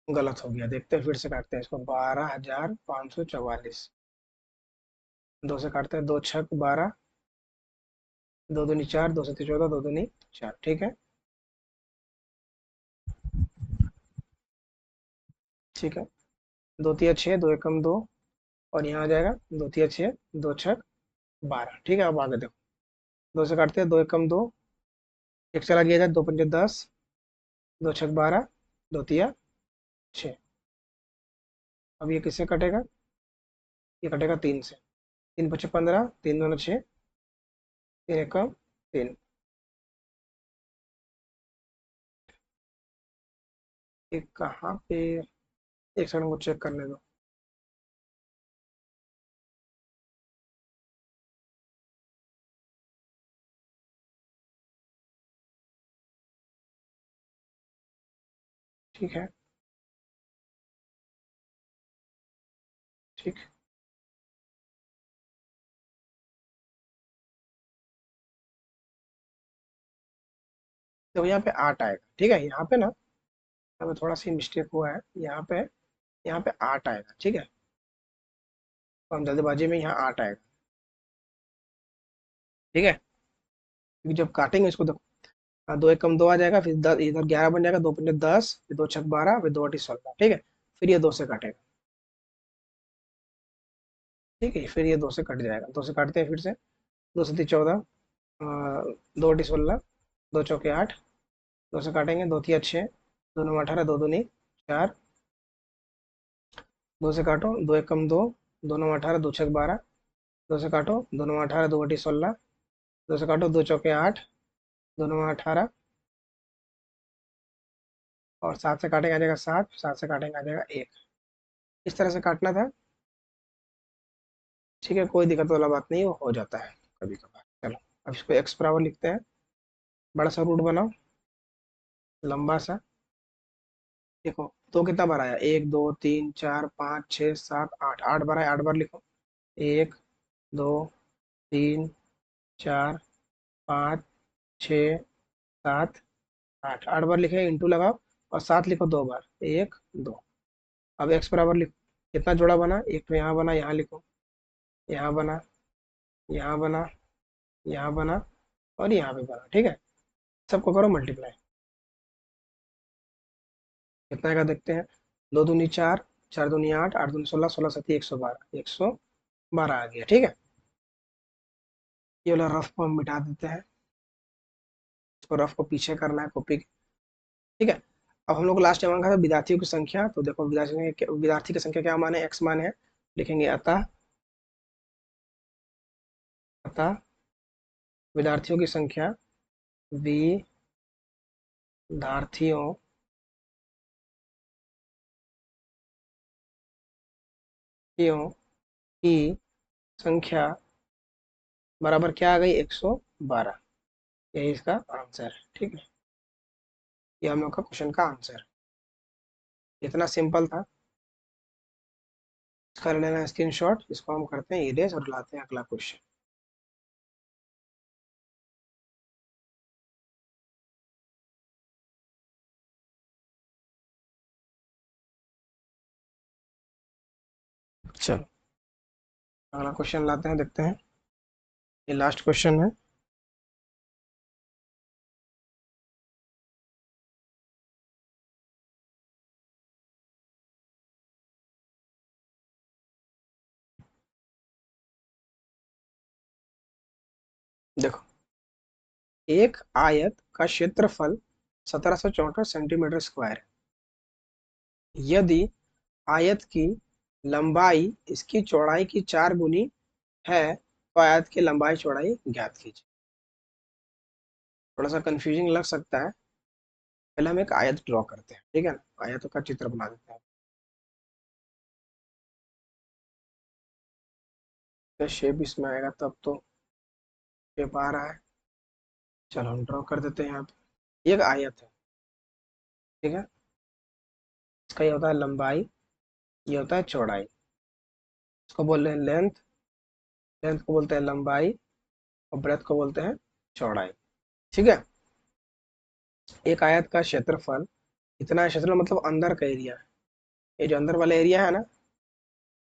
गलत हो गया, देखते हैं, फिर से काटते हैं इसको। 12,544, दो से काटते हैं, दो छक 12, दो दूनी 4, दो सत्ती 14, दो दूनी 4। ठीक है, ठीक है। दो तिया 6, दो एकम 2, और यहाँ आ जाएगा दो तिया 6, दो छक 12। ठीक है, अब आगे देखो, दो से काटते हैं, दो एकम 2, एक चला गया था, दो पंजे 10, दो छक 12, दो तिया 6। अब ये किससे कटेगा, ये कटेगा 3 से। 3 पचे 15, 3 दूना 6, 3 एकम 3। ये कहाँ पे, एक सेकंड को चेक करने दो। ठीक है, ठीक। तो यहाँ पे 8 आएगा, ठीक है, यहाँ पे ना, यहाँ पे थोड़ा सी मिस्टेक हुआ है, यहाँ पे 8 आएगा, ठीक है। तो हम जल्दबाजी में यहाँ 8 आएगा, ठीक है। क्योंकि जब काटेंगे इसको देखो, दो एकम 2 आ जाएगा, फिर 10 इधर 11 बन जाएगा, दो पंजे 10, फिर दो छक 12, फिर दो अठी 16। ठीक है, फिर ये 2 से काटेगा। ठीक है, फिर ये 2 से कट जाएगा, 2 से काटते हैं फिर से। दो सत्ती 14, दो अठी 16, दो चौके 8, दो से काटेंगे, दो तिया 6, दो नौ 18, दो दूनी 4, दो से काटो, दो एकम 2, दो नौ 18, दो छक 12, दो से काटो, दो नौ 18, दो अठी 16, दो से काटो, दो चौके 8, दो नौ 18, और 7 से काटेंगे आ जाएगा 7, 7 से काटेंगे आ जाएगा 1। इस तरह से काटना था। ठीक है, कोई दिक्कत वाला बात नहीं, वो हो जाता है कभी कभार। चलो, अब इसको एक्स बराबर लिखते हैं। बड़ा सा रूट बनाओ, लंबा सा। देखो तो कितना बार आया, 1 2 3 4 5 6 7 8, 8 बार आया, 8 बार लिखो। 1 2 3 4 5 6 7 8, 8 बार लिखे, इंटू लगाओ, और 7 लिखो 2 बार, 1 2। अब एक्स बराबर लिखो, कितना जोड़ा बना, एक तो यहाँ बना, यहाँ लिखो, यहाँ बना, यहाँ बना, यहाँ बना, और यहाँ पे बना। ठीक है, सबको करो मल्टीप्लाई, कितना आएगा देखते हैं। दो दूनी 4, 4 दूनी 8, 8 दूनी 16, 16 सत्ती 112, 112 आ गया। ठीक है, ये वाला रफ को हम मिटा देते हैं, इसको रफ को पीछे करना है कॉपी। ठीक है, अब हम लोग को लास्ट में मांगा था विद्यार्थियों की संख्या। तो देखो विद्यार्थी की संख्या क्या माने, एक्स माने है। लिखेंगे अतः विद्यार्थियों की संख्या, विद्यार्थियों की संख्या बराबर क्या आ गई, 112। यही इसका आंसर है। ठीक है, ये हम लोग का क्वेश्चन का आंसर है। इतना सिंपल था। कर लेना स्क्रीनशॉट, इसको हम करते हैं इरेज और लाते हैं अगला क्वेश्चन। चलो अगला क्वेश्चन लाते हैं, देखते हैं। ये लास्ट क्वेश्चन है। देखो, एक आयत का क्षेत्रफल 1764 सेंटीमीटर स्क्वायर है। यदि आयत की लंबाई इसकी चौड़ाई की 4 गुनी है तो आयत की लंबाई चौड़ाई ज्ञात कीजिए। थोड़ा सा कंफ्यूजिंग लग सकता है। पहले हम एक आयत ड्रॉ करते हैं, ठीक है ना, आयतों का चित्र बना देते हैं। तो शेप इसमें आएगा तब तो शेप आ रहा है। चलो हम ड्रॉ कर देते हैं यहाँ पे। एक आयत है, ठीक है। इसका ये होता है लंबाई, ये होता है चौड़ाई। इसको बोल रहे हैं लेंथ, लेंथ को बोलते हैं लंबाई, और ब्रेथ को बोलते हैं चौड़ाई, ठीक है। एक आयत का क्षेत्रफल इतना है, क्षेत्रफल मतलब अंदर का एरिया। ये जो अंदर वाला एरिया है ना,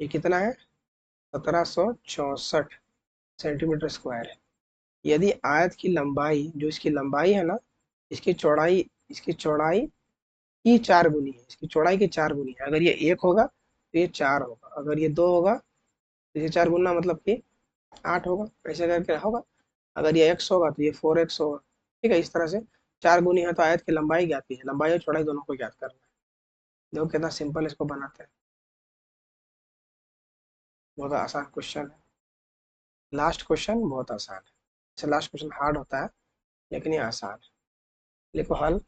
ये कितना है? 1764 सेंटीमीटर स्क्वायर है। यदि आयत की लंबाई, जो इसकी लंबाई है ना, इसकी चौड़ाई की 4 गुनी है, इसकी चौड़ाई की 4 गुनी है। अगर ये 1 होगा तो ये 4 होगा, अगर ये 2 होगा तो ये 4 गुना मतलब कि 8 होगा, ऐसे करके होगा। अगर ये x होगा तो ये 4x होगा, ठीक है। इस तरह से 4 गुनी है तो आयत की लंबाई ज्ञात कीजिए। लंबाई और चौड़ाई दोनों को ज्ञात करना है। देखो कितना सिंपल इसको बनाते हैं। बहुत आसान क्वेश्चन है। लास्ट क्वेश्चन बहुत आसान है। अच्छा, लास्ट क्वेश्चन हार्ड होता है लेकिन ये आसान है। लिखो हल,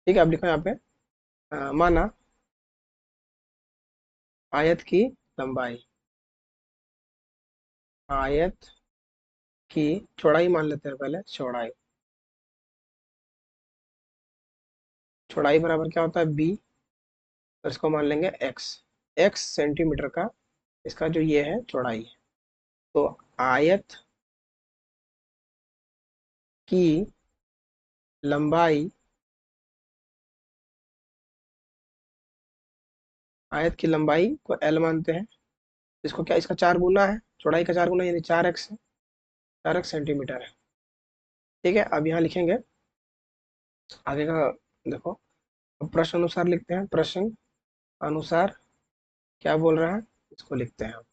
ठीक है। अब लिखो यहाँ पे माना आयत की लंबाई, आयत की चौड़ाई मान लेते हैं पहले, चौड़ाई। चौड़ाई बराबर क्या होता है? b। तो इसको मान लेंगे x। x सेंटीमीटर का इसका जो ये है चौड़ाई है। तो आयत की लंबाई, आयत की लंबाई को l मानते हैं। इसको क्या, इसका 4 गुना है, चौड़ाई का 4 गुना यानी 4x है, 4x सेंटीमीटर है, ठीक है। अब यहाँ लिखेंगे आगे का। देखो, अब प्रश्न अनुसार लिखते हैं। प्रश्न अनुसार क्या बोल रहा है, इसको लिखते हैं हम।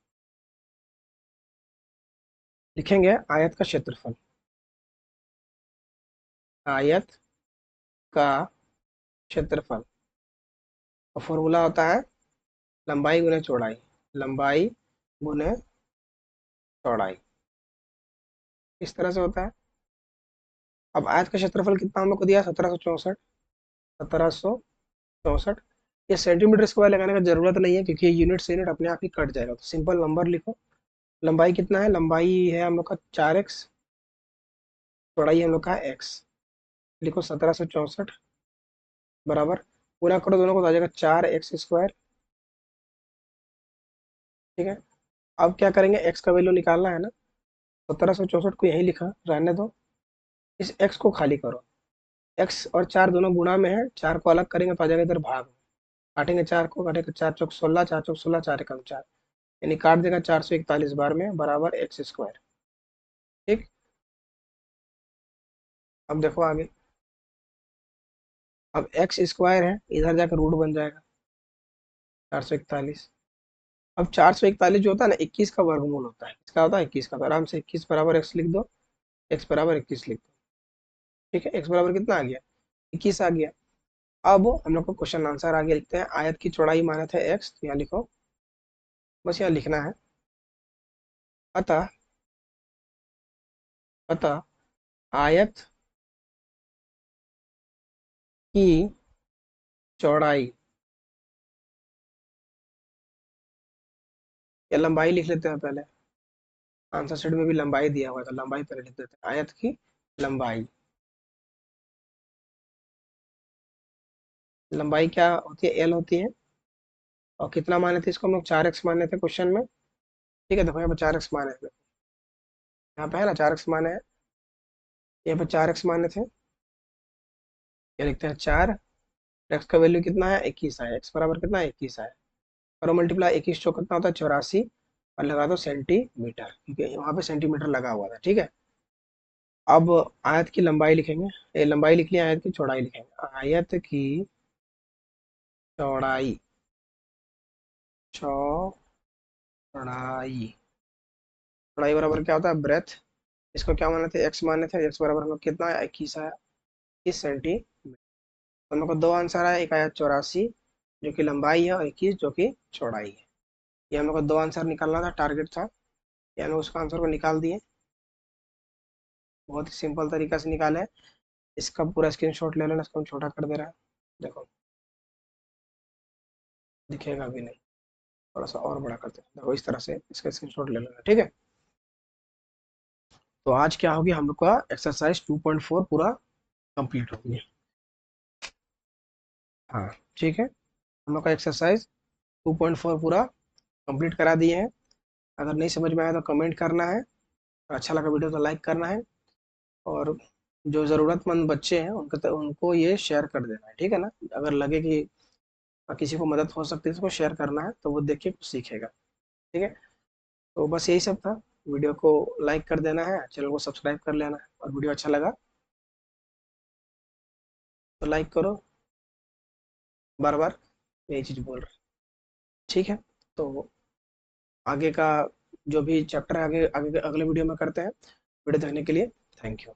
लिखेंगे आयत का क्षेत्रफल, आयत का क्षेत्रफल। और फॉर्मूला होता है लंबाई गुने चौड़ाई, लंबाई गुने चौड़ाई, इस तरह से होता है। अब आयत का क्षेत्रफल कितना हम लोग को दिया? 1764। 1764। ये सेंटीमीटर स्क्वायर लगाने का जरूरत नहीं है क्योंकि ये यूनिट से यूनिट अपने आप ही कट जाएगा, तो सिंपल नंबर लिखो। लंबाई कितना है? लंबाई है हम लोग का 4x, चौड़ाई हम लोग का है x। लिखो 1764 बराबर, पूरा करो दोनों को तो आ जाएगा 4x स्क्वायर, ठीक है। अब क्या करेंगे, x का वैल्यू निकालना है ना। 1764 को यहीं लिखा रहने दो, इस x को खाली करो। x और 4 दोनों गुणा में है, 4 को अलग करेंगे तो आ जाएगा इधर भाग में। काटेंगे 4 को, काटेंगे 4 चौक 16, 4 चौक 16, 4 एकम 4, यानी काट देगा 441 बार में, बराबर x स्क्वायर, ठीक। अब देखो आगे। अब एक्स स्क्वायर है, इधर जाकर रूट बन जाएगा 441। अब 441 जो होता है ना, 21 का वर्गमूल होता है। इसका होता है 21 का, तो आराम से 21 बराबर x लिख दो, x बराबर 21 लिख दो, ठीक है। x बराबर कितना आ गया? 21 आ गया। अब हम लोग को क्वेश्चन आंसर आगे लिखते हैं। आयत की चौड़ाई माना था x, तो यहाँ लिखो, बस यहाँ लिखना है। अतः, अतः आयत की चौड़ाई, या लंबाई लिख लेते हैं पहले। आंसर शीट में भी लंबाई दिया हुआ है तो लंबाई पहले लिख देते हैं। आयत की लंबाई लंबाई क्या होती है, एल होती है। और कितना माने थे इसको हम लोग, 4x माने थे क्वेश्चन में। ठीक है, देखो यहाँ पे 4x माने थे, यहाँ पे है ना 4x माने हैं, यहाँ पे 4x माने थे। ये लिखते हैं 4, एक्स का वैल्यू कितना है, 21 है, एक्स बराबर कितना है, 21 है। करो मल्टीप्लाई, 21 चौक कितना होता है, 84। और लगा दो सेंटीमीटर, क्योंकि वहां पे सेंटीमीटर लगा हुआ था। ठीक है, अब आयत की लंबाई लिखेंगे, ये लंबाई लिख लिया, आयत की चौड़ाई लिखेंगे। आयत की चौड़ाई, चौड़ाई, चौड़ाई बराबर क्या होता है, ब्रेथ। इसको क्या माने थे, एक्स माने थे, एक्स बराबर हम लोग कितना है, 21 है, 21 सेंटीमीटर। तो हम लोग को दो आंसर है, एक आया 84 जो कि लंबाई है, और 21 जो कि चौड़ाई है। ये हम लोग को दो आंसर निकालना था, टारगेट था, ये हम लोग उसका आंसर को निकाल दिए। बहुत ही सिंपल तरीका से निकाले। इसका पूरा स्क्रीनशॉट ले लेना, इसको हम छोटा कर दे रहा है, देखो दिखेगा भी नहीं, थोड़ा सा और बड़ा करते हैं, देखो इस तरह से इसका स्क्रीनशॉट ले लेना। ठीक है, तो आज क्या होगी, हम लोग का एक्सरसाइज 2.4 पूरा कंप्लीट हो गया। हाँ ठीक है, हम लोग का एक्सरसाइज 2.4 पूरा कंप्लीट करा दिए हैं। अगर नहीं समझ में आया तो कमेंट करना है, अच्छा लगा वीडियो तो लाइक करना है, और जो ज़रूरतमंद बच्चे हैं उनको ये शेयर कर देना है। ठीक है ना, अगर लगे कि किसी को मदद हो सकती है तो उसको शेयर करना है, तो वो देख के कुछ सीखेगा। ठीक है, तो बस यही सब था। वीडियो को लाइक कर देना है, चैनल को सब्सक्राइब कर लेना है, और वीडियो अच्छा लगा तो लाइक करो, बार बार यही चीज़ बोल रहा हूँ। ठीक है, तो आगे का जो भी चैप्टर है, आगे आगे अगले वीडियो में करते हैं। वीडियो देखने के लिए थैंक यू।